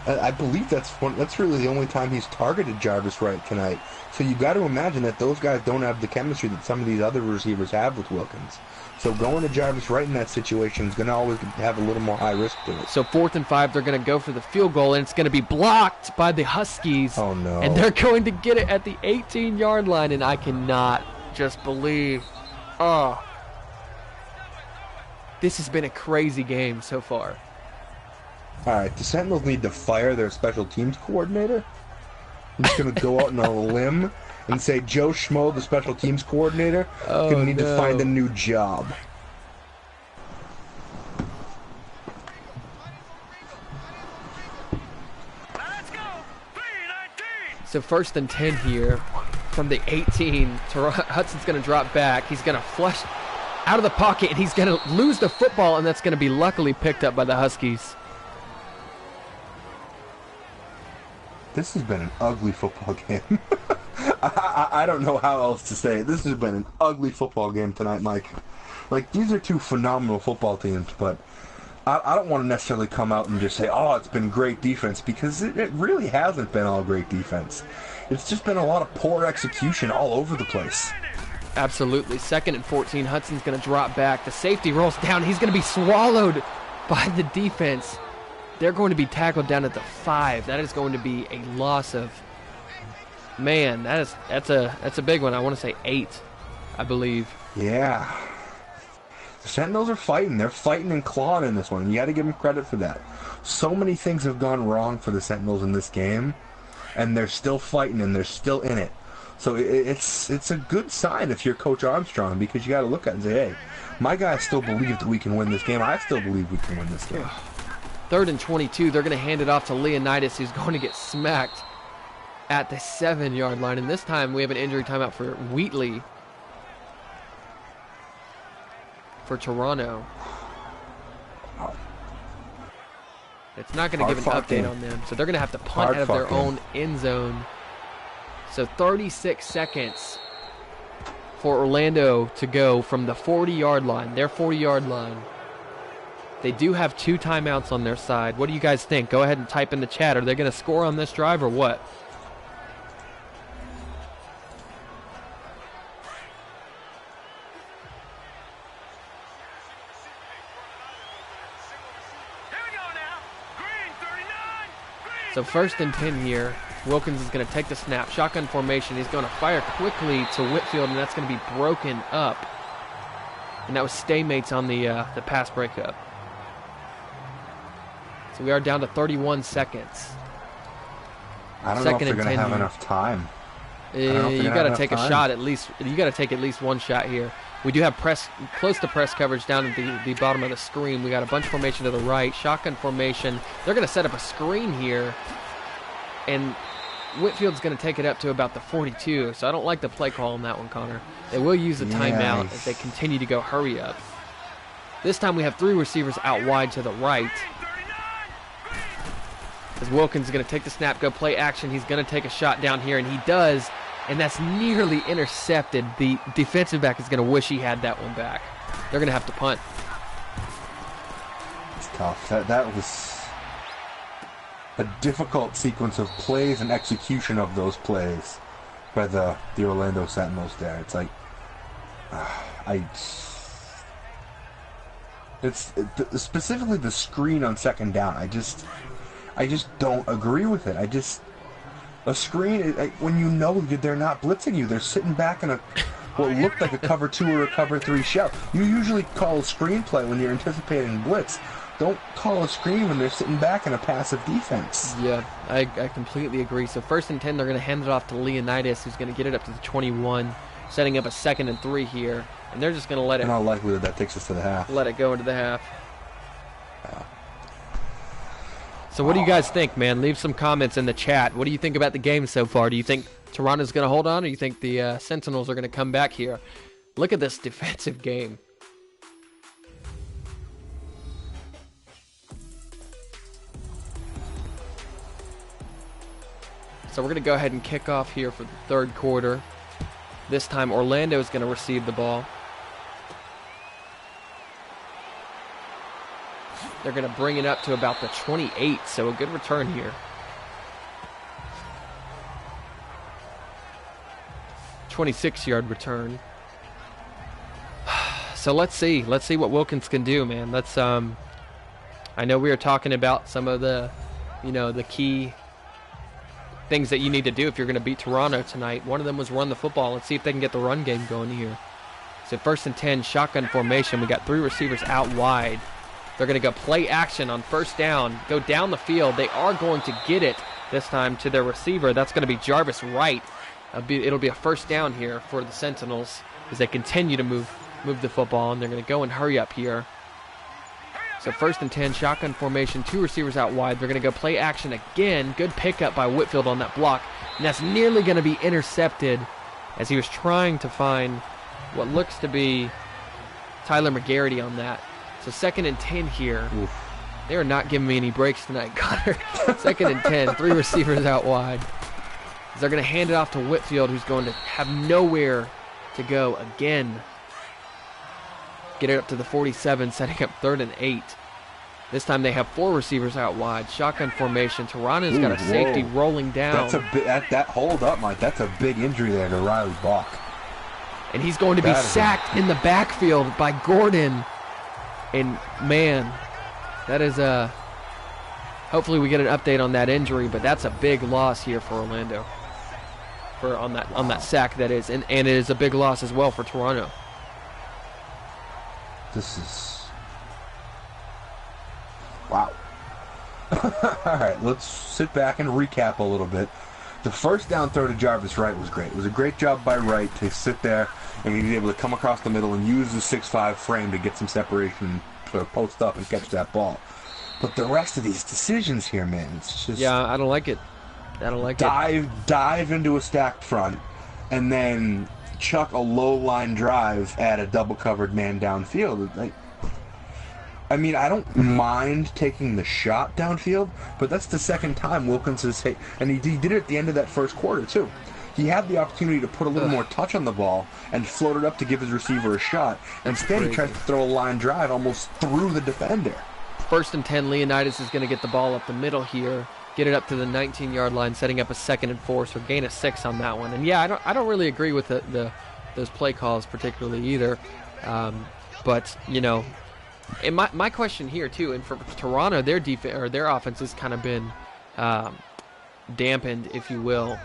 I believe that's really the only time he's targeted Jarvis Wright tonight. So you got to imagine that those guys don't have the chemistry that some of these other receivers have with Wilkins. So going to Jarvis Wright in that situation is going to always have a little more high risk to it. So 4th and 5, they're going to go for the field goal, and it's going to be blocked by the Huskies. Oh, no. And they're going to get it at the 18-yard line, and I cannot just believe. Oh. This has been a crazy game so far. All right, the Sentinels need to fire their special teams coordinator. I'm just going to go out on a limb and say Joe Schmo, the special teams coordinator, is going to need to find a new job. So 1st and 10 here from the 18. Hudson's going to drop back. He's going to flush out of the pocket, and he's going to lose the football, and that's going to be luckily picked up by the Huskies. This has been an ugly football game. I don't know how else to say it. This has been an ugly football game tonight, Mike. Like, these are two phenomenal football teams, but I don't want to necessarily come out and just say, oh, it's been great defense, because it really hasn't been all great defense. It's just been a lot of poor execution all over the place. Absolutely. 2nd and 14. Hudson's going to drop back. The safety rolls down. He's going to be swallowed by the defense. They're going to be tackled down at the 5. That is going to be a loss of, man, that's a big one. I want to say 8, I believe. Yeah. The Sentinels are fighting. They're fighting and clawing in this one. You got to give them credit for that. So many things have gone wrong for the Sentinels in this game, and they're still fighting and they're still in it. So it's a good sign if you're Coach Armstrong, because you got to look at it and say, hey, my guys still believe that we can win this game. I still believe we can win this game. 3rd and 22. They're going to hand it off to Leonidas, who's going to get smacked at the 7-yard line. And this time we have an injury timeout for Wheatley for Toronto. It's not going to give an update on them. So they're going to have to punt out of their own end zone. So 36 seconds for Orlando to go from the 40-yard line, their 40-yard line. They do have 2 timeouts on their side. What do you guys think? Go ahead and type in the chat. Are they going to score on this drive or what? So 1st and 10 here. Wilkins is going to take the snap. Shotgun formation. He's going to fire quickly to Whitfield, and that's going to be broken up. And that was Staymates on the pass breakup. So we are down to 31 seconds. I don't know if they're going to have enough time. You got to take a shot at least. You got to take at least one shot here. We do have close to press coverage down at the bottom of the screen. We got a bunch formation to the right. Shotgun formation. They're going to set up a screen here. And Whitfield's going to take it up to about the 42. So I don't like the play call on that one, Connor. They will use a timeout as they continue to go hurry up. This time we have 3 receivers out wide to the right. As Wilkins is going to take the snap, go play action. He's going to take a shot down here, and he does. And that's nearly intercepted. The defensive back is going to wish he had that one back. They're going to have to punt. It's tough. That was a difficult sequence of plays and execution of those plays by the Orlando Sentinels there. It's like, specifically the screen on 2nd down. I just don't agree with it. A screen, when you know they're not blitzing you, they're sitting back in what looked like a cover 2 or a cover 3 shell. You usually call a screenplay when you're anticipating blitz. Don't call a screen when they're sitting back in a passive defense. Yeah, I completely agree. So 1st and 10, they're going to hand it off to Leonidas, who's going to get it up to the 21, setting up a 2nd and 3 here. And they're just going to let it. In all likelihood, that takes us to the half. Let it go into the half. So what do you guys think, man? Leave some comments in the chat. What do you think about the game so far? Do you think Toronto's going to hold on, or do you think the Sentinels are going to come back here? Look at this defensive game. So we're going to go ahead and kick off here for the 3rd quarter. This time Orlando is going to receive the ball. They're going to bring it up to about the 28, so a good return here. 26-yard return. So let's see what Wilkins can do, man. Let's I know we were talking about some of the, the key things that you need to do if you're going to beat Toronto tonight. One of them was run the football. Let's see if they can get the run game going here. So 1st and 10, shotgun formation. We got 3 receivers out wide. They're going to go play action on 1st down, go down the field. They are going to get it this time to their receiver. That's going to be Jarvis Wright. It'll be a 1st down here for the Sentinels as they continue to move the football, and they're going to go and hurry up here. So 1st and 10, shotgun formation, 2 receivers out wide. They're going to go play action again. Good pickup by Whitfield on that block, and that's nearly going to be intercepted as he was trying to find what looks to be Tyler McGarity on that. So 2nd and 10 here. Oof. They are not giving me any breaks tonight, Connor. 2nd and 10, 3 receivers out wide. They're going to hand it off to Whitfield, who's going to have nowhere to go again. Get it up to the 47, setting up 3rd and 8. This time they have 4 receivers out wide. Shotgun formation. Toronto's got a safety rolling down. That hold up, Mike. That's a big injury there to Riley Bach. And he's going to be sacked in the backfield by Gordon. And man, that is hopefully we get an update on that injury, but that's a big loss here for Orlando. On that sack, that is, and it is a big loss as well for Toronto. This is... Wow. All right, let's sit back and recap a little bit. The first down throw to Jarvis Wright was great. It was a great job by Wright to sit there and be able to come across the middle and use the 6'5" frame to get some separation, to post up and catch that ball. But the rest of these decisions here, man, it's just... Yeah, I don't like it. I don't like it. Dive into a stacked front, and then chuck a low-line drive at a double-covered man downfield. Like, I mean, I don't mind taking the shot downfield, but that's the second time Wilkins has hit, and he did it at the end of that first quarter, too. He had the opportunity to put a little more touch on the ball and float it up to give his receiver a shot. Instead, he tries to throw a line drive almost through the defender. 1st and 10, Leonidas is going to get the ball up the middle here, get it up to the 19-yard line, setting up a 2nd and 4, so gain of 6 on that one. And yeah, I don't really agree with those play calls particularly either. But you know, and my question here too, and for Toronto, their defense or their offense has kind of been dampened, if you will.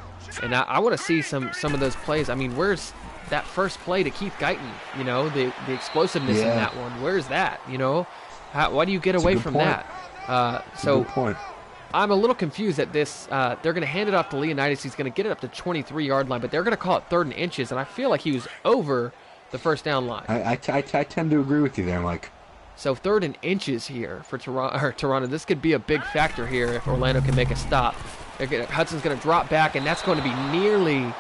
And I want to see some of those plays. I mean, where's that first play to Keith Guyton? You know, the explosiveness in that one. Where's that? You know, why do you get away from that? So good point. I'm a little confused at this. They're going to hand it off to Leonidas. He's going to get it up to 23-yard line, but they're going to call it 3rd and inches, and I feel like he was over the first down line. I tend to agree with you there, Mike. So 3rd and inches here for Toronto. This could be a big factor here if Orlando can make a stop. Hudson's going to drop back, and that's going to be nearly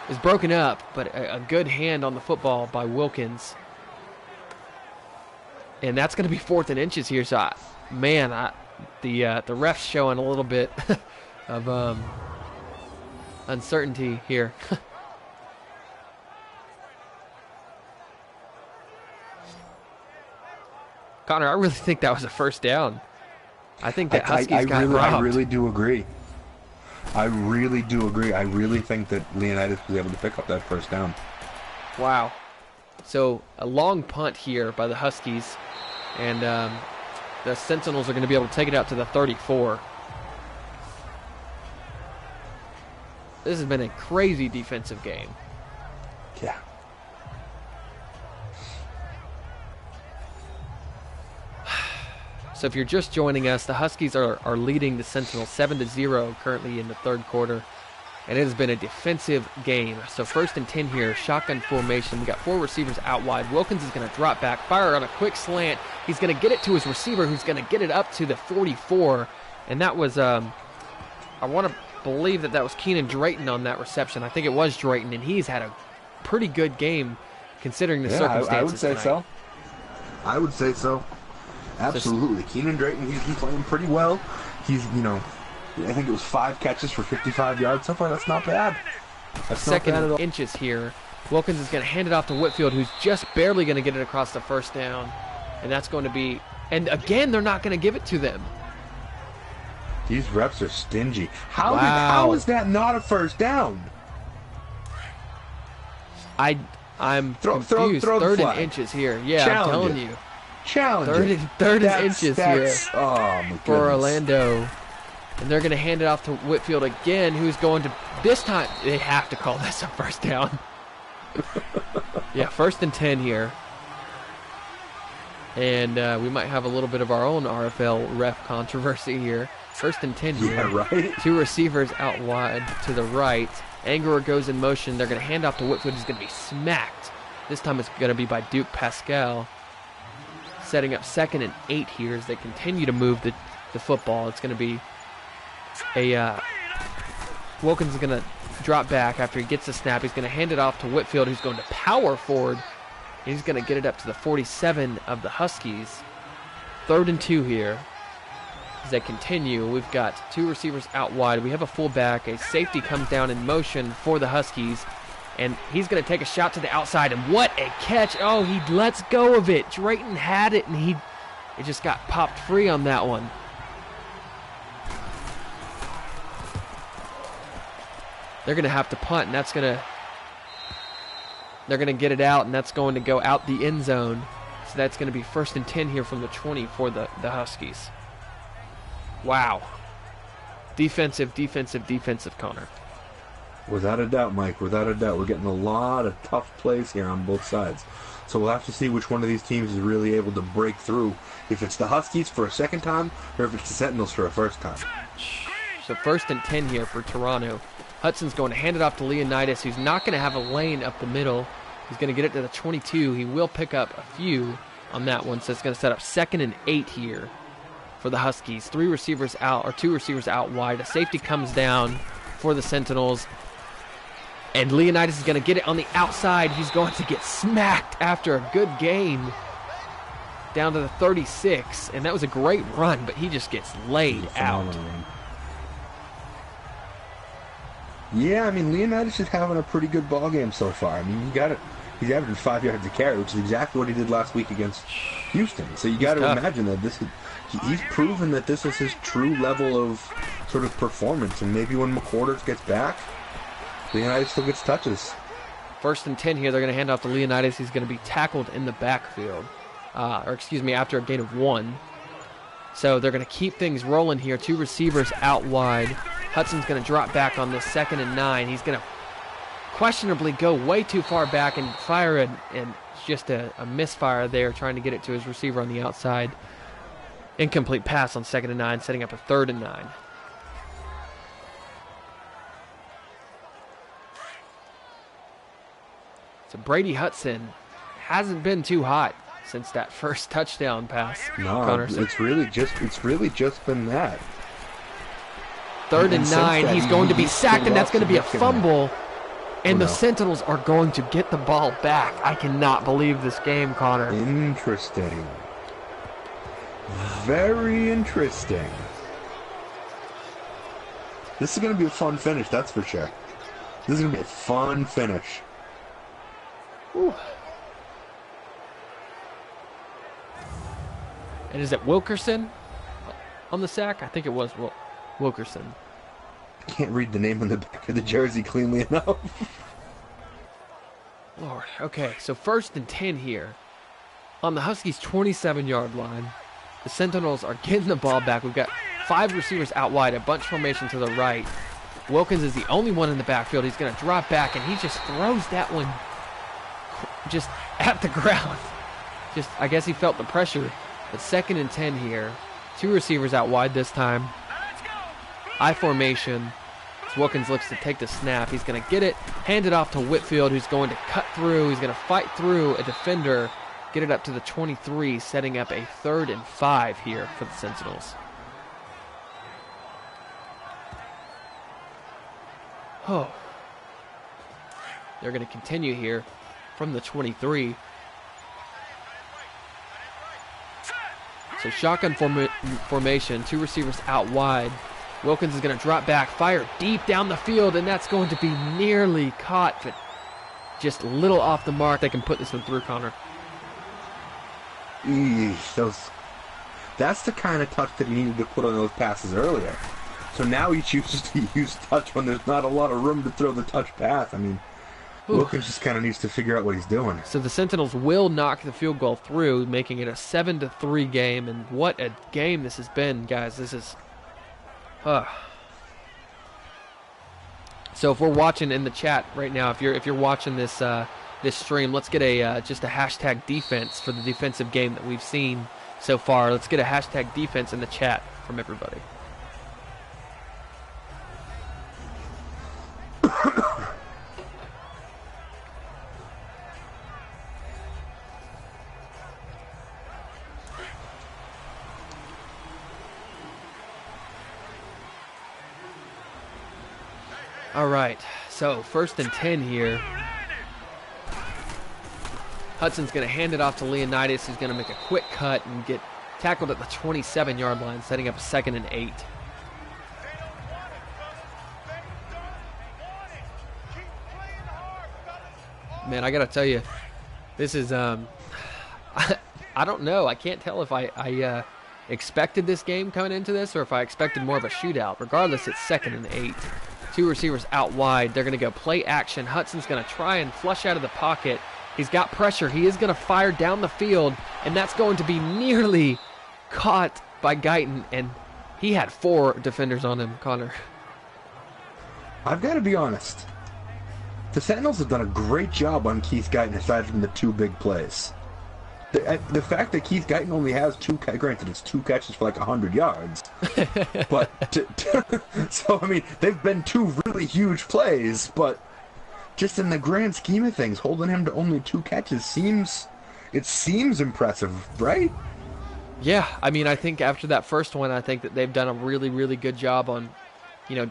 is broken up, but a good hand on the football by Wilkins. And that's going to be 4th and inches here. So, the ref's showing a little bit of uncertainty here. Connor, I really think that was a first down. I think that Huskies got robbed. I really do agree. I really think that Leonidas was able to pick up that first down. Wow. So a long punt here by the Huskies, and the Sentinels are going to be able to take it out to the 34. This has been a crazy defensive game. Yeah. So if you're just joining us, the Huskies are leading the Sentinels 7-0 currently in the 3rd quarter. And it has been a defensive game. So 1st and 10 here, shotgun formation. We got 4 receivers out wide. Wilkins is going to drop back, fire on a quick slant. He's going to get it to his receiver, who's going to get it up to the 44. And that was, I want to believe that was Keenan Drayton on that reception. I think it was Drayton, and he's had a pretty good game considering the circumstances. I would say tonight. so. I would say so. Absolutely. Keenan Drayton, he's been playing pretty well. He's, I think it was 5 catches for 55 yards so far. That's not bad. That's not 2nd bad at all. inches here. Wilkins is going to hand it off to Whitfield, who's just barely going to get it across the first down. And that's going to be... And again, they're not going to give it to them. These reps are stingy. How is that not a first down? I'm confused. Throw the 3rd flag. and inches here. Yeah, I'm telling you. Challenge. 3rd and inches here oh, my goodness. for Orlando. And they're going to hand it off to Whitfield again, who's going to... This time, they have to call this a first down. Yeah, 1st and 10 here. And we might have a little bit of our own RFL ref controversy here. 1st and 10 here. Yeah, right. 2 receivers out wide to the right. Angerer goes in motion. They're going to hand off to Whitfield, who's going to be smacked. This time it's going to be by Duke Pascal. Setting up 2nd and 8 here as they continue to move the football. It's going to be Wilkins is going to drop back after he gets the snap. He's going to hand it off to Whitfield, who's going to power forward. He's going to get it up to the 47 of the Huskies. 3rd and 2 here. As they continue, we've got 2 receivers out wide. We have a fullback. A safety comes down in motion for the Huskies. And he's going to take a shot to the outside. And what a catch. Oh, he lets go of it. Drayton had it, and it just got popped free on that one. They're going to have to punt, and they're going to get it out, and that's going to go out the end zone. So that's going to be 1st and 10 here from the 20 for the Huskies. Wow. Defensive, Connor. Without a doubt, Mike. Without a doubt. We're getting a lot of tough plays here on both sides. So we'll have to see which one of these teams is really able to break through. If it's the Huskies for a second time, or if it's the Sentinels for a first time. So 1st and 10 here for Toronto. Hudson's going to hand it off to Leonidas, who's not going to have a lane up the middle. He's going to get it to the 22. He will pick up a few on that one, so it's going to set up 2nd and 8 here for the Huskies. 2 receivers out wide. A safety comes down for the Sentinels. And Leonidas is going to get it on the outside. He's going to get smacked after a good gain down to the 36. And that was a great run, but he just gets laid out. Yeah, I mean, Leonidas is having a pretty good ball game so far. I mean, he's averaging 5 yards a carry, which is exactly what he did last week against Houston. So you got to imagine that he's proven that this is his true level of sort of performance. And maybe when McQuarters gets back, Leonidas still gets touches. 1st and 10 here. They're going to hand off to Leonidas. He's going to be tackled in the backfield. After a gain of 1. So they're going to keep things rolling here. 2 receivers out wide. Hudson's going to drop back on this 2nd and 9. He's going to questionably go way too far back and fire and just a misfire there, trying to get it to his receiver on the outside. Incomplete pass on 2nd and 9, setting up a 3rd and 9. So Brady Hudson hasn't been too hot since that first touchdown pass. No, Connor. it's really just been that. 3rd and 9. He's going to be sacked, and that's going to be a fumble. And the Sentinels are going to get the ball back. I cannot believe this game, Connor. Interesting. Very interesting. This is going to be a fun finish, that's for sure. This is going to be a fun finish. Ooh. And is it Wilkerson on the sack? I think it was Wilkerson. I can't read the name on the back of the jersey cleanly enough. Lord. Okay, so 1st and 10 here. On the Huskies' 27-yard line. The Sentinels are getting the ball back. We've got 5 receivers out wide, a bunch formation to the right. Wilkins is the only one in the backfield. He's going to drop back, and he just throws that one just at the ground. I guess he felt the pressure. But 2nd and 10 here. 2 receivers out wide this time. I formation. As Wilkins looks to take the snap. He's going to get it, hand it off to Whitfield, who's going to cut through. He's going to fight through a defender, get it up to the 23, setting up a 3rd and 5 here for the Sentinels. Oh. They're going to continue here from the 23. So shotgun formation, 2 receivers out wide. Wilkins is going to drop back, fire deep down the field, and that's going to be nearly caught, but just a little off the mark. They can put this one through, Connor. That's the kind of touch that he needed to put on those passes earlier. So now he chooses to use touch when there's not a lot of room to throw the touch pass. I mean, Wilkins just kind of needs to figure out what he's doing. So the Sentinels will knock the field goal through, making it a 7-3 game. And what a game this has been, guys. This is... So if we're watching in the chat right now, if you're watching this this stream, let's get just a hashtag defense for the defensive game that we've seen so far. Let's get a hashtag defense in the chat from everybody. All right, so 1st and 10 here. Hudson's going to hand it off to Leonidas, who's going to make a quick cut and get tackled at the 27-yard line, setting up a 2nd and 8. Man, I got to tell you, this is, I don't know. I can't tell if I expected this game coming into this or if I expected more of a shootout. Regardless, it's 2nd and 8. 2 receivers out wide. They're going to go play action. Hudson's going to try and flush out of the pocket. He's got pressure. He is going to fire down the field, and that's going to be nearly caught by Guyton, and he had 4 defenders on him, Connor. I've got to be honest. the Sentinels have done a great job on Keith Guyton aside from the 2 big plays. The fact that Keith Guyton only has 2, granted it's 2 catches for like 100 yards, but so I mean they've been 2 really huge plays, but just in the grand scheme of things, holding him to only 2 catches seems impressive, right? Yeah, I mean, I think after that first one, I think that they've done a really, really good job on,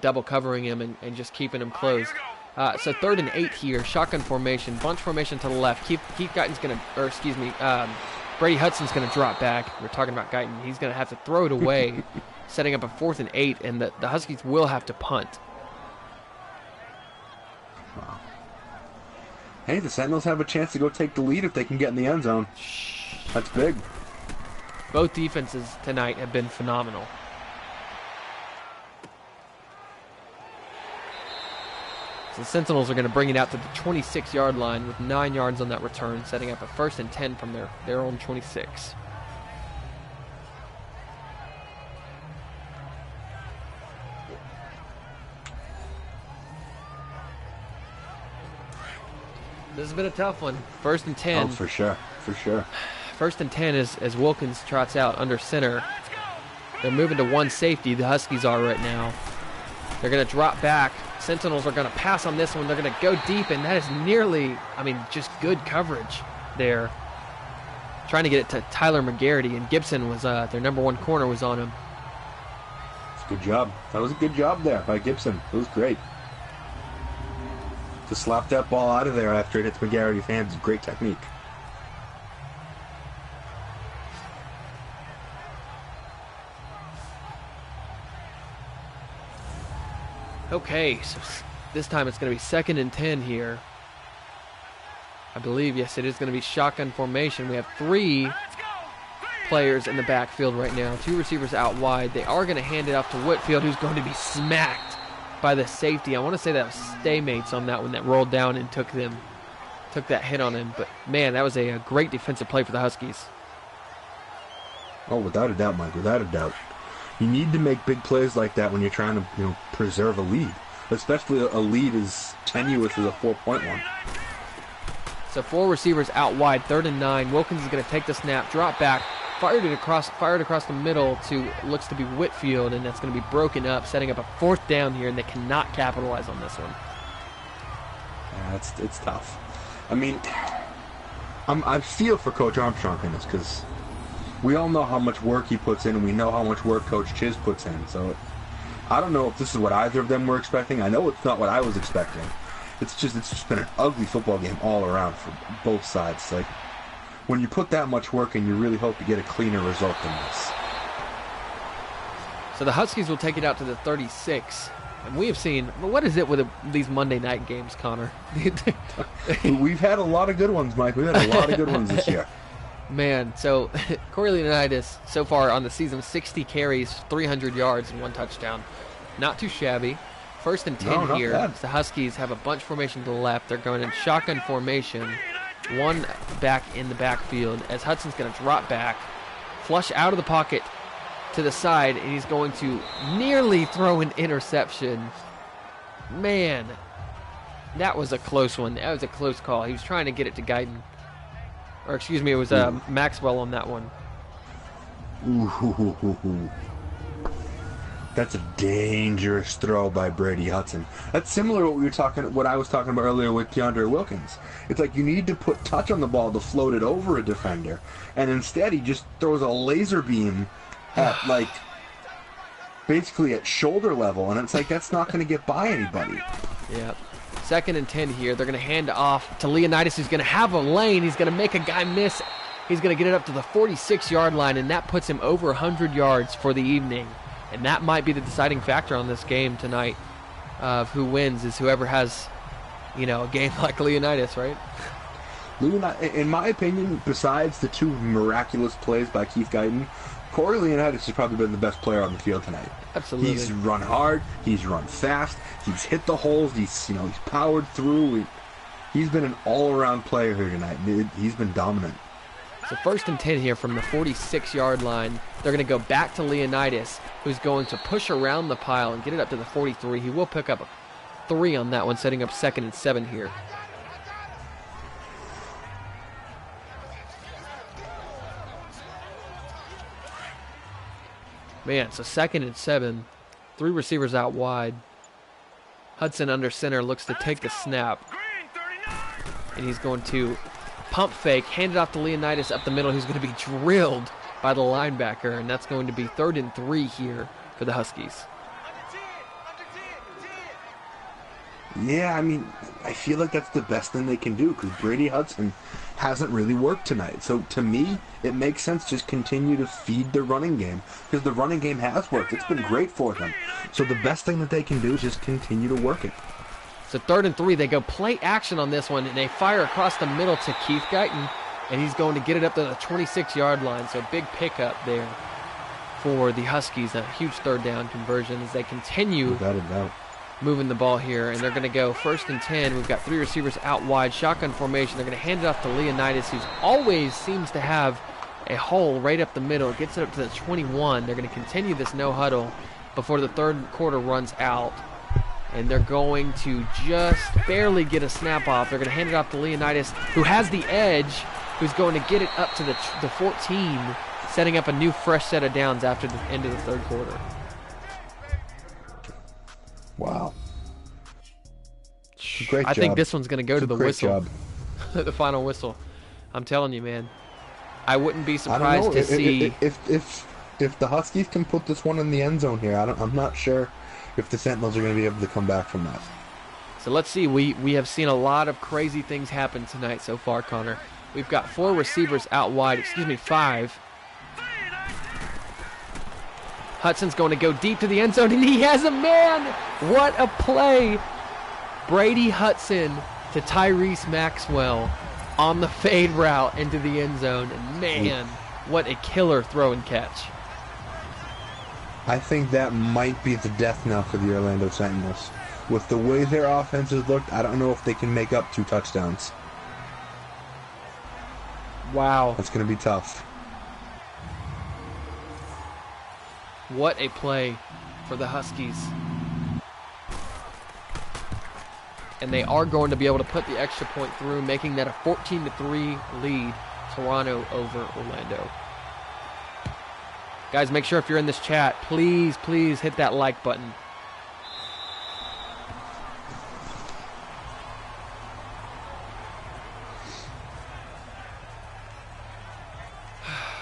double covering him and just keeping him close. So 3rd and 8 here, shotgun formation, bunch formation to the left. Keith Guyton's going to, Brady Hudson's going to drop back. We're talking about Guyton. He's going to have to throw it away, setting up a 4th and 8, and the Huskies will have to punt. Wow. Hey, the Sentinels have a chance to go take the lead if they can get in the end zone. That's big. Both defenses tonight have been phenomenal. So the Sentinels are going to bring it out to the 26-yard line with 9 yards on that return, setting up a 1st and 10 from their own 26. This has been a tough one. 1st and 10. Oh, for sure. 1st and 10 as Wilkins trots out under center. They're moving to 1 safety, the Huskies are right now. They're going to drop back. Sentinels are going to pass on this one. They're going to go deep, and that is nearly, just good coverage there. Trying to get it to Tyler McGarity, and Gibson was their number 1 corner was on him. It's a good job. That was a good job there by Gibson. It was great. To slap that ball out of there after it hits McGarity's hands is great technique. Okay, so this time it's going to be 2nd and 10 here. I believe, yes, it is going to be shotgun formation. We have 3 players in the backfield right now, 2 receivers out wide. They are going to hand it off to Whitfield, who's going to be smacked by the safety. I want to say that was Staymates on that one that rolled down and took that hit on him. But, man, that was a great defensive play for the Huskies. Oh, without a doubt, Mike, without a doubt. You need to make big plays like that when you're trying to, preserve a lead, especially a lead as tenuous as a 4-point one. So 4 receivers out wide, 3rd and 9. Wilkins is going to take the snap, drop back, fired across the middle to looks to be Whitfield, and that's going to be broken up, setting up a 4th down here, and they cannot capitalize on this one. Yeah, it's tough. I mean, I feel for Coach Armstrong in this because we all know how much work he puts in, and we know how much work Coach Chiz puts in. So I don't know if this is what either of them were expecting. I know it's not what I was expecting. It's just been an ugly football game all around for both sides. Like, when you put that much work in, you really hope to get a cleaner result than this. So the Huskies will take it out to the 36. And we have seen, what is it with these Monday night games, Connor? We've had a lot of good ones, Mike. We've had a lot of good ones this year. Man, so Corey Leonidas, so far on the season, 60 carries, 300 yards, and 1 touchdown. Not too shabby. 1st and 10 here. The Huskies have a bunch formation to the left. They're going in shotgun formation. 1 back in the backfield as Hudson's going to drop back, flush out of the pocket to the side, and he's going to nearly throw an interception. Man, that was a close one. That was a close call. He was trying to get it to Guyton. Or, excuse me, it was Maxwell on that one. Ooh. That's a dangerous throw by Brady Hudson. That's similar to what I was talking about earlier with DeAndre Wilkins. It's like you need to put touch on the ball to float it over a defender, and instead he just throws a laser beam at basically at shoulder level, and it's like that's not going to get by anybody. Yeah. 2nd and 10 here. They're going to hand off to Leonidas, who's going to have a lane. He's going to make a guy miss. He's going to get it up to the 46-yard line, and that puts him over 100 yards for the evening. And that might be the deciding factor on this game tonight of who wins, is whoever has, a game like Leonidas, right? In my opinion, besides the 2 miraculous plays by Keith Guyton, Corey Leonidas has probably been the best player on the field tonight. Absolutely. He's run hard. He's run fast. He's hit the holes. He's powered through. He's been an all-around player here tonight. He's been dominant. So 1st and 10 here from the 46-yard line. They're going to go back to Leonidas, who's going to push around the pile and get it up to the 43. He will pick up 3 on that one, setting up 2nd and 7 here. Man, so 2nd and 7. 3 receivers out wide. Hudson under center looks to take the snap. And he's going to pump fake, hand it off to Leonidas up the middle. He's going to be drilled by the linebacker, and that's going to be 3rd and 3 here for the Huskies. Yeah, I mean, I feel like that's the best thing they can do because Brady Hudson hasn't really worked tonight. So to me, it makes sense just continue to feed the running game because the running game has worked. It's been great for them. So the best thing that they can do is just continue to work it. So 3rd and 3, they go play action on this one, and they fire across the middle to Keith Guyton, and he's going to get it up to the 26-yard line. So big pickup there for the Huskies. A huge 3rd down conversion as they continue Without a doubt. moving the ball here, and they're going to go 1st and 10. We've got 3 receivers out wide, shotgun formation. They're going to hand it off to Leonidas, who always seems to have a hole right up the middle. Gets it up to the 21. They're going to continue this no huddle before the 3rd quarter runs out, and they're going to just barely get a snap off. They're going to hand it off to Leonidas, who has the edge, who's going to get it up to the 14, setting up a new fresh set of downs after the end of the 3rd quarter. Wow. Great job. I think this one's going to go to the Great whistle. job. The final whistle. I'm telling you, man. I wouldn't be I surprised don't know. to see. If the Huskies can put this one in the end zone here, I'm not sure if the Sentinels are going to be able to come back from that. So let's see. We have seen a lot of crazy things happen tonight so far, Connor. We've got 4 receivers out wide. 5. Hudson's going to go deep to the end zone, and he has a man. What a play. Brady Hudson to Tyrese Maxwell on the fade route into the end zone. And man, what a killer throw and catch. I think that might be the death knell for the Orlando Sentinels. With the way their offense has looked, I don't know if they can make up 2 touchdowns. Wow. That's going to be tough. What a play for the Huskies. And they are going to be able to put the extra point through, making that a 14-3 lead, Toronto over Orlando. Guys, make sure if you're in this chat, please hit that like button.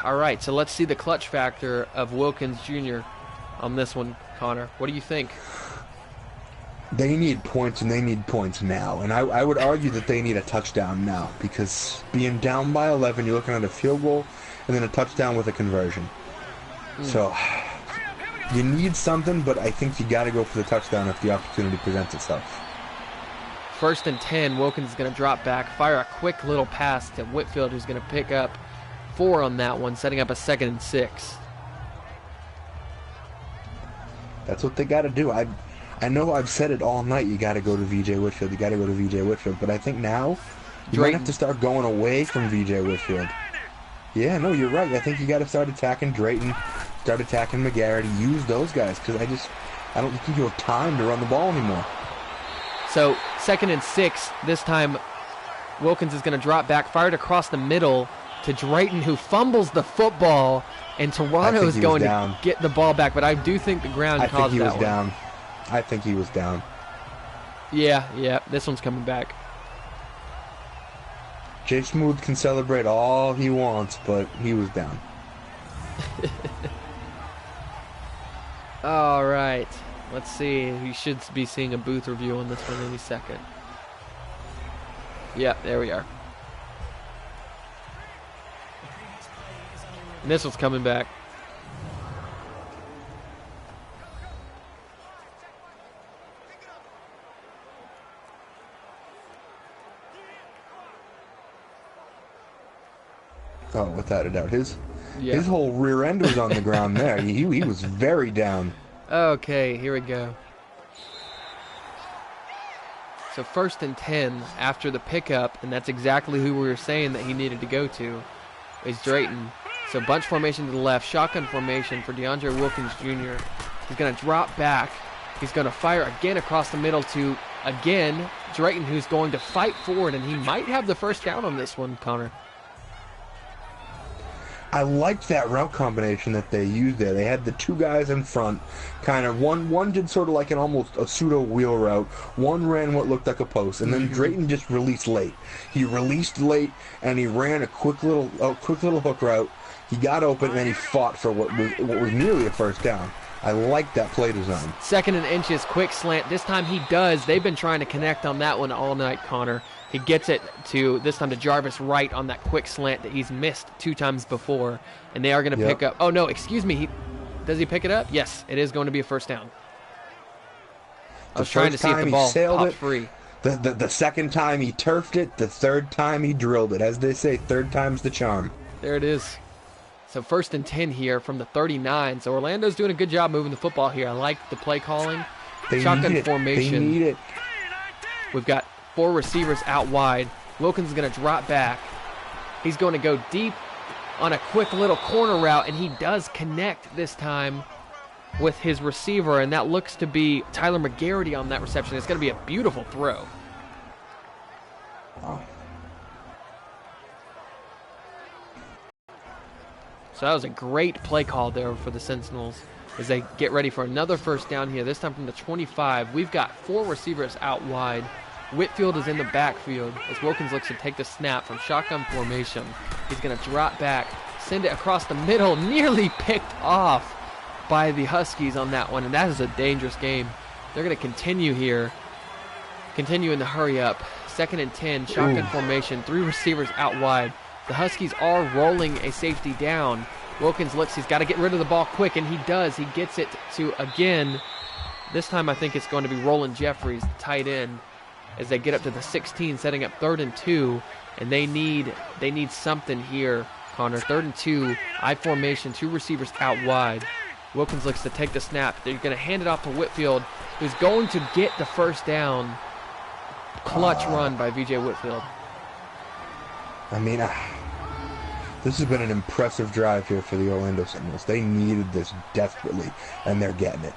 All right, so let's see the clutch factor of Wilkins Jr. on this one, Connor. What do you think? They need points, and they need points now. And I would argue that they need a touchdown now, because being down by 11, you're looking at a field goal and then a touchdown with a conversion. So you need something, but I think you got to go for the touchdown if the opportunity presents itself. 1st and 10, Wilkins is going to drop back, fire a quick little pass to Whitfield, who's going to pick up 4 on that one, setting up a 2nd and 6. That's what they got to do. I know I've said it all night. You got to go to VJ Whitfield. You got to go to VJ Whitfield. But I think now you might have to start going away from VJ Whitfield. Yeah, no, you're right. I think you got to start attacking Drayton, start attacking McGarrity, use those guys because I don't think you have time to run the ball anymore. So 2nd and 6. This time, Wilkins is going to drop back, fired across the middle to Drayton, who fumbles the football, and Toronto is going to get the ball back. But I do think the ground caused that one. I think he was down. I think he was down. Yeah, this one's coming back. Jay Smooth can celebrate all he wants, but he was down. All right. Let's see. We should be seeing a booth review on this one any second. Yep, there we are. And this one's coming back. Oh, without a doubt. His whole rear end was on the ground there. He was very down. Okay, here we go. So 1st and 10 after the pickup, and that's exactly who we were saying that he needed to go to, is Drayton. So bunch formation to the left, shotgun formation for DeAndre Wilkins Jr. He's going to drop back. He's going to fire again across the middle to again, Drayton, who's going to fight forward, and he might have the first down on this one, Connor. I liked that route combination that they used there. They had the two guys in front, kind of one did sort of like an almost a pseudo wheel route. One ran what looked like a post, and then Drayton just released late. He released late, and he ran a quick little hook route. He got open, and then he fought for what was nearly a first down. I like that play design. 2nd and inches, quick slant. This time he does. They've been trying to connect on that one all night, Connor. He gets it this time to Jarvis Wright on that quick slant that he's missed 2 times before. And they are going to pick up. Oh, no, excuse me. Does he pick it up? Yes, it is going to be a first down. I was trying to see if the ball popped free. The second time he turfed it. The third time he drilled it. As they say, third time's the charm. There it is. So 1st and 10 here from the 39. So Orlando's doing a good job moving the football here. I like the play calling. Shotgun formation. They need it. We've got 4 receivers out wide. Wilkins is going to drop back. He's going to go deep on a quick little corner route, and he does connect this time with his receiver, and that looks to be Tyler McGarity on that reception. It's going to be a beautiful throw. Oh. So that was a great play call there for the Sentinels as they get ready for another first down here, this time from the 25. We've got 4 receivers out wide. Whitfield is in the backfield as Wilkins looks to take the snap from shotgun formation. He's going to drop back, send it across the middle, nearly picked off by the Huskies on that one, and that is a dangerous game. They're going to continue here, continue in the hurry up. 2nd and 10, shotgun formation, 3 receivers out wide. The Huskies are rolling a safety down. Wilkins looks, he's got to get rid of the ball quick, and he does. He gets it to, again, this time I think it's going to be Roland Jeffries, the tight end, as they get up to the 16, setting up 3rd and 2, and they need something here, Connor. 3rd and 2, I formation, 2 receivers out wide. Wilkins looks to take the snap. They're going to hand it off to Whitfield, who's going to get the first down. Clutch run by V.J. Whitfield. I mean, this has been an impressive drive here for the Orlando Sentinels. They needed this desperately, and they're getting it.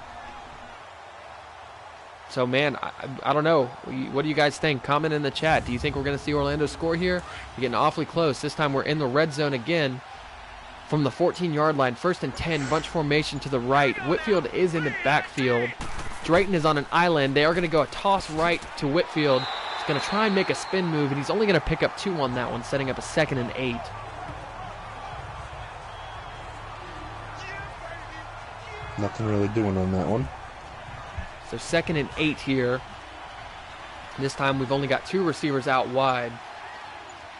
So, man, I don't know. What do you guys think? Comment in the chat. Do you think we're going to see Orlando score here? We're getting awfully close. This time we're in the red zone again from the 14-yard line. 1st and 10, bunch formation to the right. Whitfield is in the backfield. Drayton is on an island. They are going to go a toss right to Whitfield. He's going to try and make a spin move, and he's only going to pick up 2 on that one, setting up a 2nd and 8. Nothing really doing on that one. So 2nd and 8 here. This time we've only got 2 receivers out wide.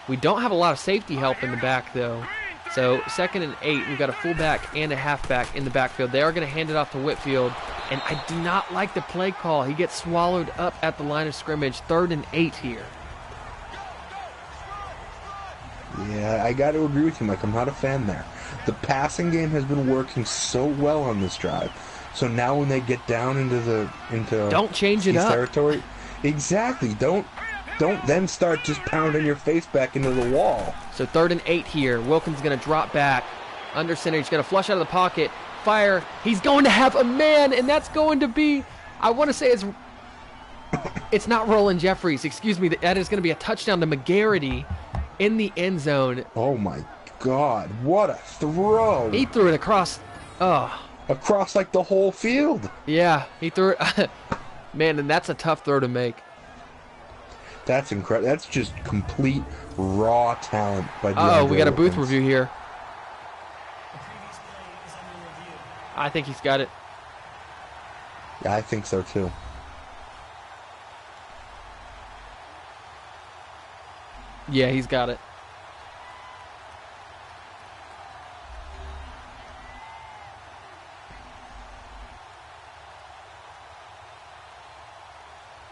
We don't have a lot of safety help in the back, though. So 2nd and 8, we've got a fullback and a halfback in the backfield. They are going to hand it off to Whitfield, and I do not like the play call. He gets swallowed up at the line of scrimmage. 3rd and 8 here. Yeah, I got to agree with you, Mike. I'm not a fan there. The passing game has been working so well on this drive. So now when they get down into don't change it up. Territory, exactly. Don't then start just pounding your face back into the wall. So 3rd and 8 here. Wilkins is going to drop back under center. He's going to flush out of the pocket. Fire. He's going to have a man, and that's going to be, I want to say it's not Roland Jeffries. Excuse me. That is going to be a touchdown to McGarity in the end zone. Oh my God! What a throw! He threw it across. Across like the whole field. Yeah, he threw it. Man, and that's a tough throw to make. That's incredible. That's just complete raw talent by Oh, we got a booth Wilkins. review here. I think he's got it. Yeah, I think so too. Yeah, he's got it.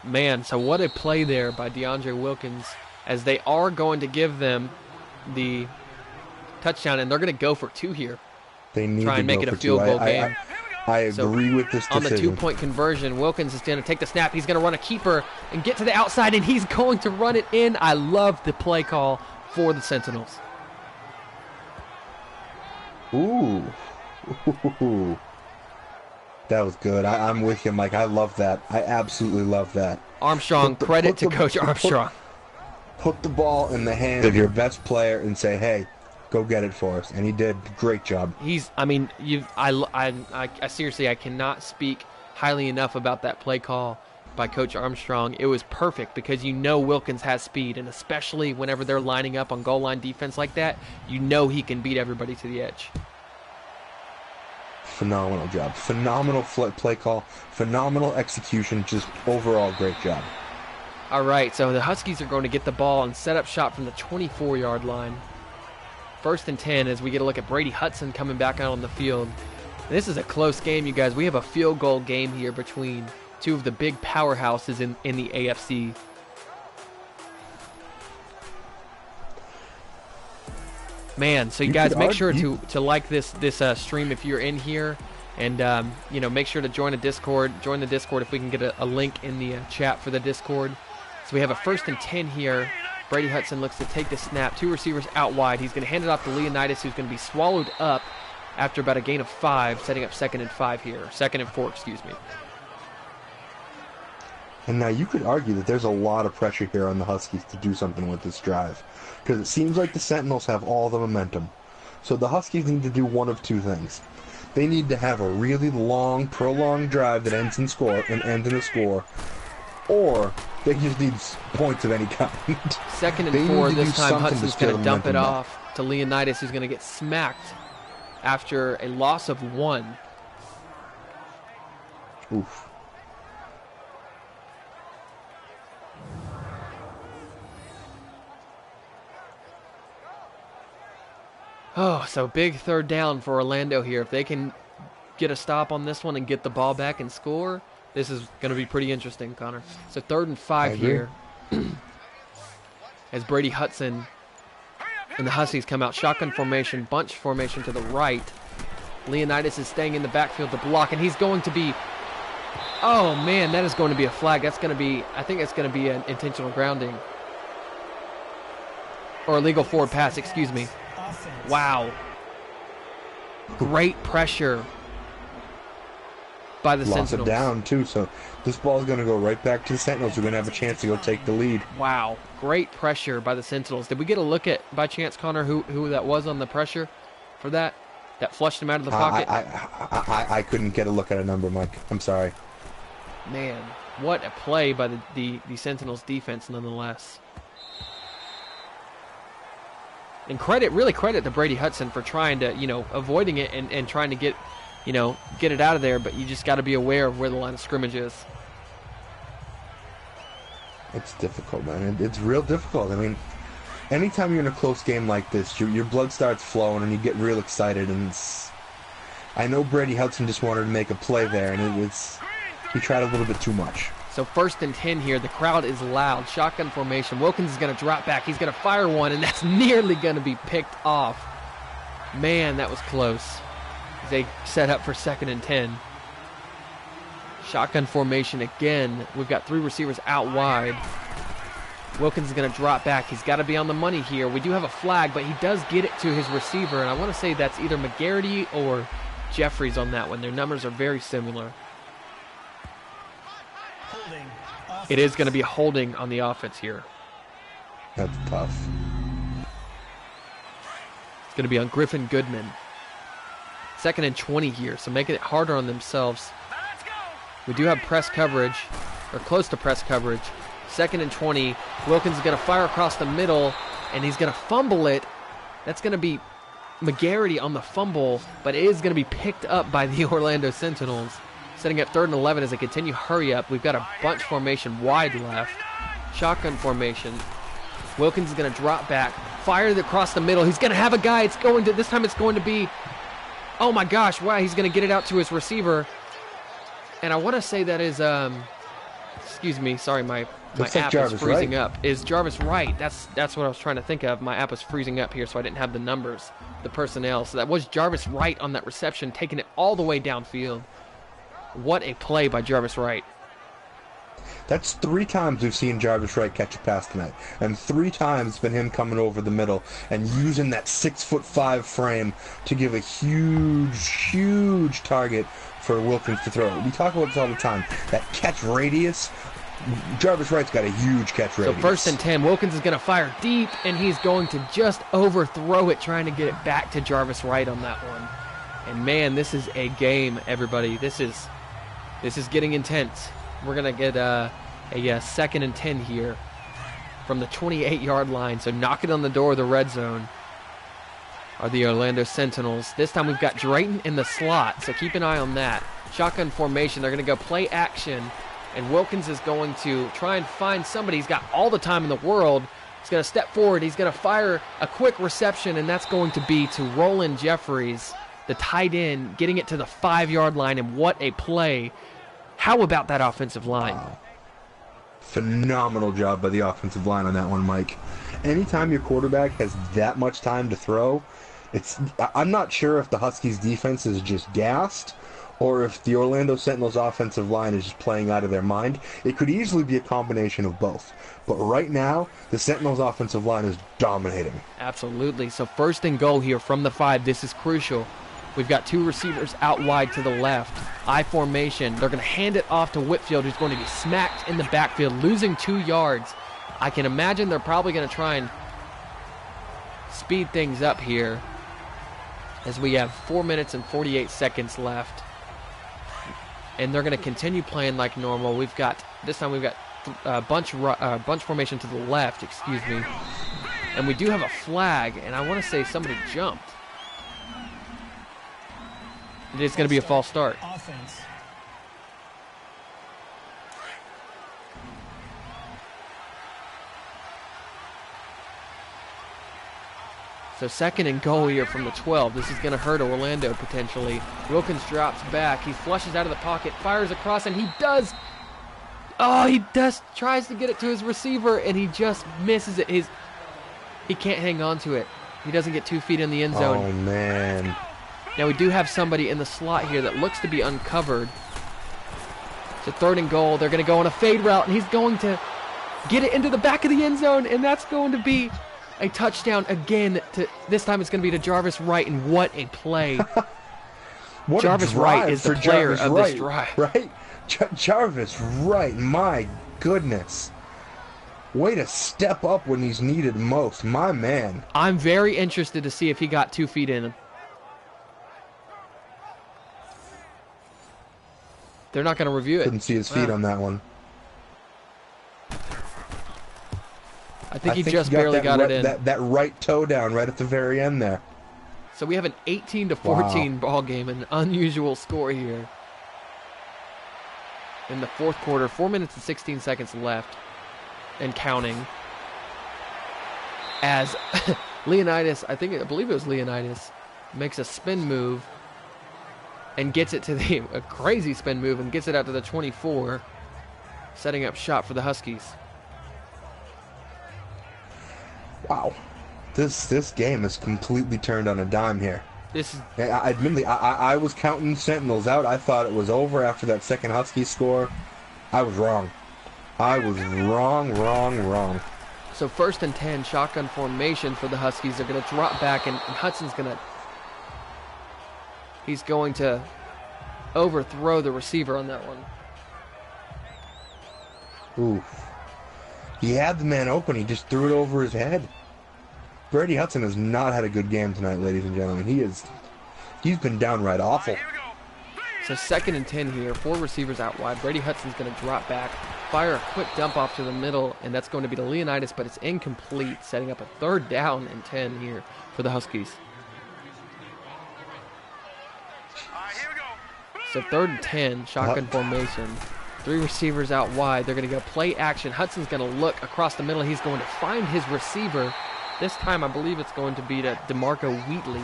Man, so what a play there by DeAndre Wilkins, as they are going to give them the touchdown, and they're going to go for 2 here. They need try and to make go it a for field 2. goal game. I agree with this decision. On the 2-point conversion, Wilkins is going to take the snap. He's going to run a keeper and get to the outside, and he's going to run it in. I love the play call for the Sentinels. Ooh. That was good. I'm with you, Mike. I love that. I absolutely love that. Armstrong, credit to Coach Armstrong. Put the ball in the hands of your best player and say, hey, go get it for us. And he did. Great job. I seriously, I cannot speak highly enough about that play call by Coach Armstrong. It was perfect because you know Wilkins has speed, and especially whenever they're lining up on goal line defense like that, you know he can beat everybody to the edge. Phenomenal job. Phenomenal play call. Phenomenal execution. Just overall great job. All right, so the Huskies are going to get the ball and set up shop from the 24-yard line. 1st and 10 as we get a look at Brady Hudson coming back out on the field. And this is a close game, you guys. We have a field goal game here between two of the big powerhouses in the AFC. Man, so you guys make sure to like this stream if you're in here, and make sure to join the Discord. Join the Discord if we can get a link in the chat for the Discord. So we have a 1st and 10 here. Brady Hudson looks to take the snap. 2 receivers out wide. He's going to hand it off to Leonidas, who's going to be swallowed up after about a gain of 5, setting up 2nd and 5 here. 2nd and 4, excuse me. And now you could argue that there's a lot of pressure here on the Huskies to do something with this drive, because it seems like the Sentinels have all the momentum. So the Huskies need to do one of two things. They need to have a really long, prolonged drive that ends in a score, or they just need points of any kind. 2nd and 4 this time. Hudson's going to dump it off to Leonidas, who's going to get smacked after a loss of 1. Oof. Oh, so big 3rd down for Orlando here. If they can get a stop on this one and get the ball back and score, this is going to be pretty interesting, Connor. So 3rd and 5 here as Brady Hudson and the Huskies come out. Shotgun formation, bunch formation to the right. Leonidas is staying in the backfield to block, and he's going to be... Oh, man, that is going to be a flag. That's going to be... I think it's going to be an intentional grounding. Or illegal forward pass, excuse me. Wow. Great pressure by the Sentinels. Lost it down, too, so this ball is going to go right back to the Sentinels. We're going to have a chance to go take the lead. Wow. Great pressure by the Sentinels. Did we get a look at, by chance, Connor, who that was on the pressure for that? That flushed him out of the pocket? I couldn't get a look at a number, Mike. I'm sorry. Man, what a play by the Sentinels defense, nonetheless. And really credit to Brady Hudson for trying to, avoiding it and trying to get it out of there. But you just got to be aware of where the line of scrimmage is. It's difficult, man. It's real difficult. I mean, anytime you're in a close game like this, your blood starts flowing and you get real excited. And I know Brady Hudson just wanted to make a play there, and he tried a little bit too much. So 1st and 10 here. The crowd is loud. Shotgun formation. Wilkins is going to drop back. He's going to fire one, and that's nearly going to be picked off. Man, that was close. They set up for 2nd and 10. Shotgun formation again. We've got 3 receivers out wide. Wilkins is going to drop back. He's got to be on the money here. We do have a flag, but he does get it to his receiver, and I want to say that's either McGarity or Jeffries on that one. Their numbers are very similar. It is going to be holding on the offense here. That's tough. It's going to be on Griffin Goodman. 2nd and 20 here, so making it harder on themselves. We do have press coverage, or close to press coverage. 2nd and 20. Wilkins is going to fire across the middle, and he's going to fumble it. That's going to be McGarity on the fumble, but it is going to be picked up by the Orlando Sentinels. Setting up 3rd and 11 as they continue hurry up. We've got a bunch formation wide left. Shotgun formation. Wilkins is going to drop back. Fire it across the middle. He's going to have a guy. This time it's going to be, oh my gosh, wow, he's going to get it out to his receiver. And I want to say that is, excuse me, sorry, my app is freezing up. Is Jarvis Wright? That's what I was trying to think of. My app was freezing up here, so I didn't have the numbers, the personnel. So that was Jarvis Wright on that reception, taking it all the way downfield. What a play by Jarvis Wright. That's 3 times we've seen Jarvis Wright catch a pass tonight. And 3 times it's been him coming over the middle and using that 6'5" frame to give a huge, huge target for Wilkins to throw. We talk about this all the time. That catch radius, Jarvis Wright's got a huge catch radius. So 1st and 10, Wilkins is going to fire deep, and he's going to just overthrow it, trying to get it back to Jarvis Wright on that one. And man, this is a game, everybody. This is getting intense. We're going to get a 2nd and 10 here from the 28-yard line. So knocking on the door of the red zone are the Orlando Sentinels. This time we've got Drayton in the slot, so keep an eye on that. Shotgun formation. They're going to go play action. And Wilkins is going to try and find somebody. He's got all the time in the world. He's going to step forward. He's going to fire a quick reception, and that's going to be to Roland Jeffries, the tight end, getting it to the 5-yard line. And what a play. How about that offensive line? Wow. Phenomenal job by the offensive line on that one, Mike. Anytime your quarterback has that much time to throw, I'm not sure if the Huskies defense is just gassed or if the Orlando Sentinels offensive line is just playing out of their mind. It could easily be a combination of both. But right now, the Sentinels offensive line is dominating. Absolutely. So 1st and goal here from the 5. This is crucial. We've got 2 receivers out wide to the left. I formation. They're going to hand it off to Whitfield, who's going to be smacked in the backfield, losing 2 yards. I can imagine they're probably going to try and speed things up here as we have 4 minutes and 48 seconds left. And they're going to continue playing like normal. This time we've got bunch formation to the left, excuse me. And we do have a flag, and I want to say somebody jumped. It's going to be a false start. Offense. So 2nd and goal here from the 12. This is going to hurt Orlando potentially. Wilkins drops back. He flushes out of the pocket, fires across, and he does. Oh, he tries to get it to his receiver, and he just misses it. He can't hang on to it. He doesn't get 2 feet in the end zone. Oh, man. Now we do have somebody in the slot here that looks to be uncovered. So 3rd and goal. They're going to go on a fade route, and he's going to get it into the back of the end zone, and that's going to be a touchdown again. This time it's going to be to Jarvis Wright, and what a play. Jarvis Wright is the player of this drive. Right? Jarvis Wright, my goodness. Way to step up when he's needed most, my man. I'm very interested to see if he got 2 feet in him. They're not going to review it. Couldn't see his feet on that one. I think he just barely got it in. That right toe down right at the very end there. So we have an 18-14 ball game, an unusual score here. In the 4th quarter, 4 minutes and 16 seconds left and counting. As Leonidas, I believe it was Leonidas, makes a spin move and gets it to a crazy spin move and gets it out to the 24, setting up shop for the Huskies. Wow, this game is completely turned on a dime here. Admittedly, I was counting Sentinels out. I thought it was over after that second Husky score. I was wrong. I was wrong. So 1st and 10, shotgun formation for the Huskies. They're going to drop back, and Hudson's going to... He's going to overthrow the receiver on that one. Oof. He had the man open. He just threw it over his head. Brady Hudson has not had a good game tonight, ladies and gentlemen. He's been downright awful. So 2nd and 10 here. 4 receivers out wide. Brady Hudson's going to drop back, fire a quick dump off to the middle, and that's going to be to Leonidas, but it's incomplete, setting up a 3rd down and 10 here for the Huskies. So 3rd and 10, shotgun formation. 3 receivers out wide. They're going to go play action. Hudson's going to look across the middle. He's going to find his receiver. This time, I believe it's going to be to DeMarco Wheatley.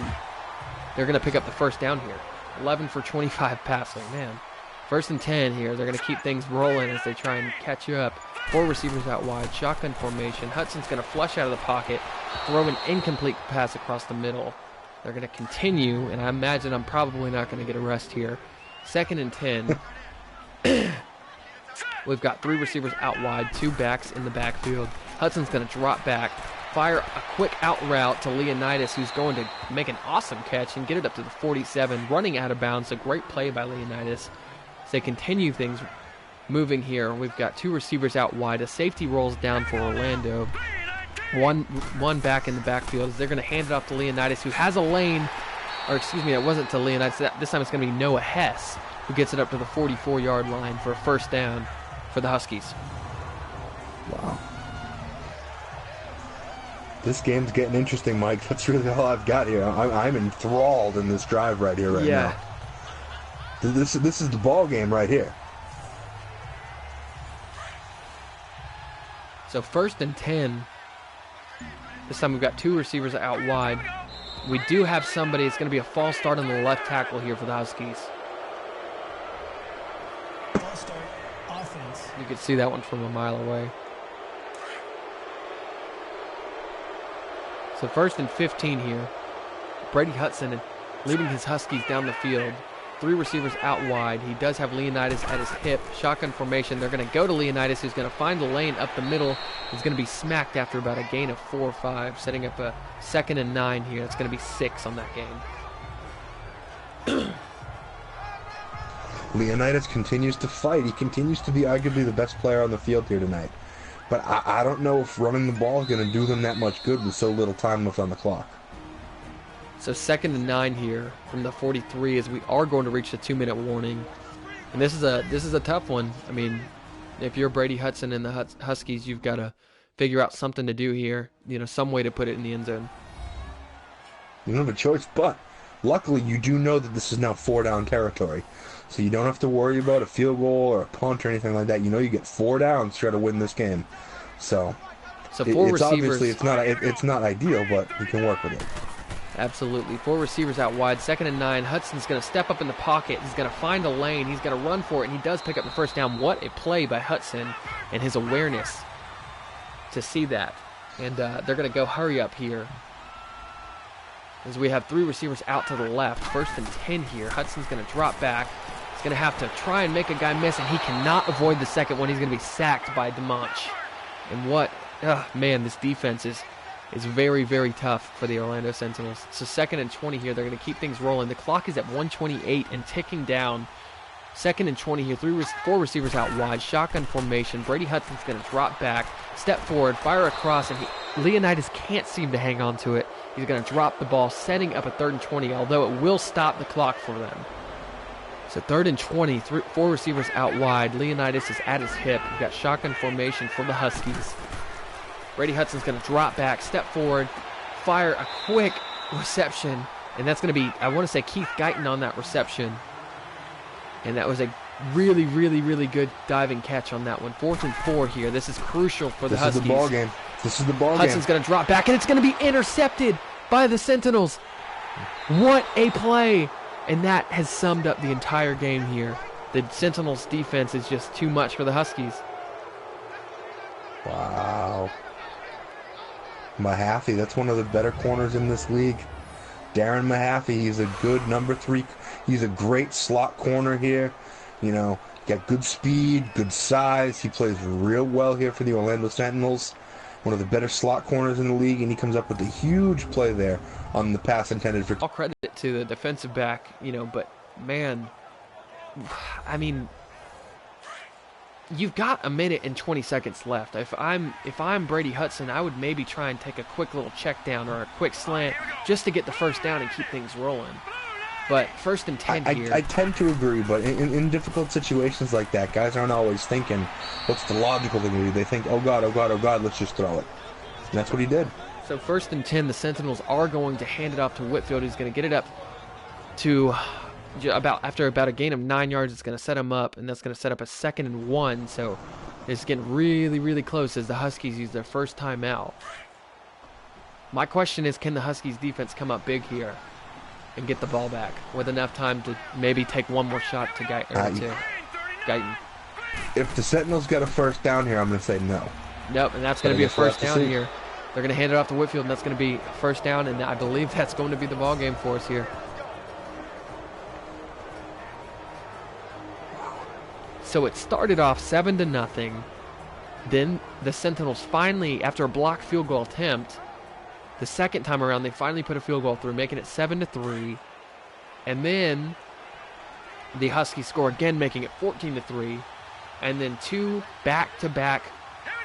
They're going to pick up the 1st down here. 11 for 25 passing. Man, 1st and 10 here. They're going to keep things rolling as they try and catch up. 4 receivers out wide. Shotgun formation. Hudson's going to flush out of the pocket. Throw an incomplete pass across the middle. They're going to continue, and I imagine I'm probably not going to get a rest here. 2nd and 10. We've got 3 receivers out wide, 2 backs in the backfield. Hudson's going to drop back, fire a quick out route to Leonidas, who's going to make an awesome catch and get it up to the 47, running out of bounds. A great play by Leonidas. As they continue things moving here, we've got 2 receivers out wide. A safety rolls down for Orlando. One back in the backfield as they're going to hand it off to Leonidas, who has a lane. Or excuse me, it wasn't to Leonidas. This time it's going to be Noah Hess, who gets it up to the 44-yard line for a first down for the Huskies. Wow. This game's getting interesting, Mike. That's really all I've got here. I'm enthralled in this drive right here, now. This is the ball game right here. So 1st and 10. This time we've got 2 receivers out wide. We do have somebody. It's going to be a false start on the left tackle here for the Huskies. False start, offense. You could see that one from a mile away. So 1st and 15 here. Brady Hudson leading his Huskies down the field. 3 receivers out wide. He does have Leonidas at his hip. Shotgun formation. They're going to go to Leonidas, who's going to find the lane up the middle. He's going to be smacked after about a gain of 4 or 5, setting up a 2nd and 9 here. It's going to be 6 on that game. Leonidas continues to fight. He continues to be arguably the best player on the field here tonight. But I don't know if running the ball is going to do them that much good with so little time left on the clock. So 2nd and 9 here from the 43 as we are going to reach the 2-minute warning. And this is a tough one. I mean, if you're Brady Hudson and the Huskies, you've got to figure out something to do here. You know, some way to put it in the end zone. You don't have a choice, but luckily you do know that this is now 4-down territory. So you don't have to worry about a field goal or a punt or anything like that. You know you get 4 downs to try to win this game. So 4 it's receivers. Obviously, it's not ideal, but you can work with it. Absolutely. 4 receivers out wide. 2nd and 9. Hudson's going to step up in the pocket. He's going to find a lane. He's going to run for it, and he does pick up the first down. What a play by Hudson and his awareness to see that. And they're going to go hurry up here as we have 3 receivers out to the left. 1st and 10 here. Hudson's going to drop back. He's going to have to try and make a guy miss, and he cannot avoid the second one. He's going to be sacked by DeMonch. And what, man, this defense is very, very tough for the Orlando Sentinels. So 2nd and 20 here. They're going to keep things rolling. The clock is at 1:28 and ticking down. 2nd and 20 here. 4 receivers out wide. Shotgun formation. Brady Hudson's going to drop back, step forward, fire across, and Leonidas can't seem to hang on to it. He's going to drop the ball, setting up a 3rd and 20, although it will stop the clock for them. So 3rd and 20, 4 receivers out wide. Leonidas is at his hip. We've got shotgun formation for the Huskies. Brady Hudson's going to drop back, step forward, fire a quick reception, and that's going to be, I want to say, Keith Guyton on that reception. And that was a really, really, really good diving catch on that one. 4th and 4 here. This is crucial for the Huskies. This is the ball game. This is the ball game. Hudson's going to drop back, and it's going to be intercepted by the Sentinels. What a play! And that has summed up the entire game here. The Sentinels' defense is just too much for the Huskies. Wow. Mahaffey, that's one of the better corners in this league. Darren Mahaffey, he's a good number 3. He's a great slot corner here. You know, got good speed, good size. He plays real well here for the Orlando Sentinels. One of the better slot corners in the league, and he comes up with a huge play there on the pass intended for... All credit to the defensive back, you know, but, man, I mean, you've got a minute and 20 seconds left. If I'm Brady Hudson, I would maybe try and take a quick little check down or a quick slant just to get the first down and keep things rolling. But 1st and 10 here. I tend to agree, but in difficult situations like that, guys aren't always thinking, what's the logical thing to do? They think, oh God, let's just throw it. And that's what he did. So 1st and 10, the Sentinels are going to hand it off to Whitfield. He's going to get it up to after about a gain of 9 yards. It's going to set him up, and that's going to set up a 2nd and 1. So it's getting really, really close as the Huskies use their first timeout. My question is, can the Huskies defense come up big here and get the ball back with enough time to maybe take one more shot to Guyton? If the Sentinels get a first down here, I'm going to say no. Nope, and that's going to be a first down here. They're going to hand it off to Whitfield, and that's going to be first down, and I believe that's going to be the ball game for us here. So it started off 7-0. Then the Sentinels finally, after a blocked field goal attempt, the second time around, they finally put a field goal through, making it 7-3. And then the Huskies score again, making it 14-3. And then 2 back-to-back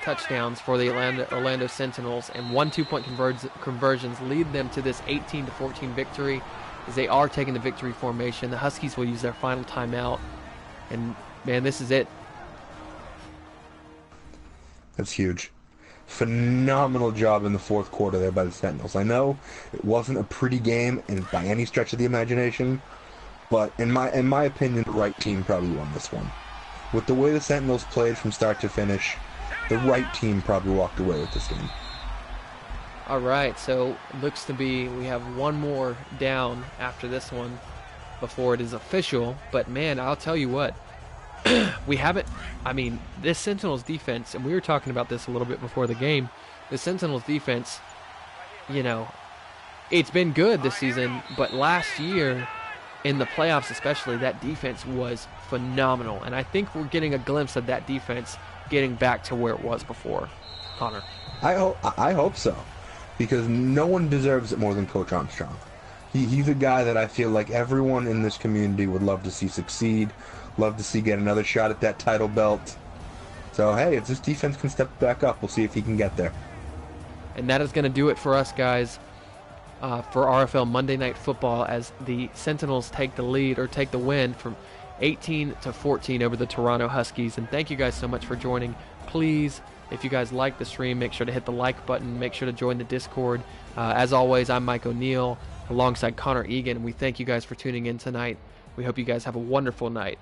touchdowns for the Orlando Sentinels, and 1 2-point conversions lead them to this 18-14 victory, as they are taking the victory formation. The Huskies will use their final timeout, and man, this is it. That's huge. Phenomenal job in the fourth quarter there by the Sentinels. I know it wasn't a pretty game and by any stretch of the imagination, but in my opinion, the right team probably won this one. With the way the Sentinels played from start to finish, the right team probably walked away with this game. All right, so looks to be we have one more down after this one before it is official. But man, I'll tell you what, we haven't. I mean, this Sentinels defense, and we were talking about this a little bit before the game. The Sentinels defense, you know, it's been good this season, but last year in the playoffs especially, that defense was phenomenal, and I think we're getting a glimpse of that defense getting back to where it was before. Connor, I hope so, because no one deserves it more than Coach Armstrong. He's a guy that I feel like everyone in this community would love to see succeed, love to see get another shot at that title belt. So hey, if this defense can step back up, we'll see if he can get there. and that is going to do it for us, guys, for RFL Monday Night Football, as the Sentinels take the lead, or take the win, from 18-14 over the Toronto Huskies. And thank you guys so much for joining. Please, if you guys like the stream, make sure to hit the like button. Make sure to join the Discord. As always, I'm Mike O'Neill alongside Connor Egan. We thank you guys for tuning in tonight. We hope you guys have a wonderful night.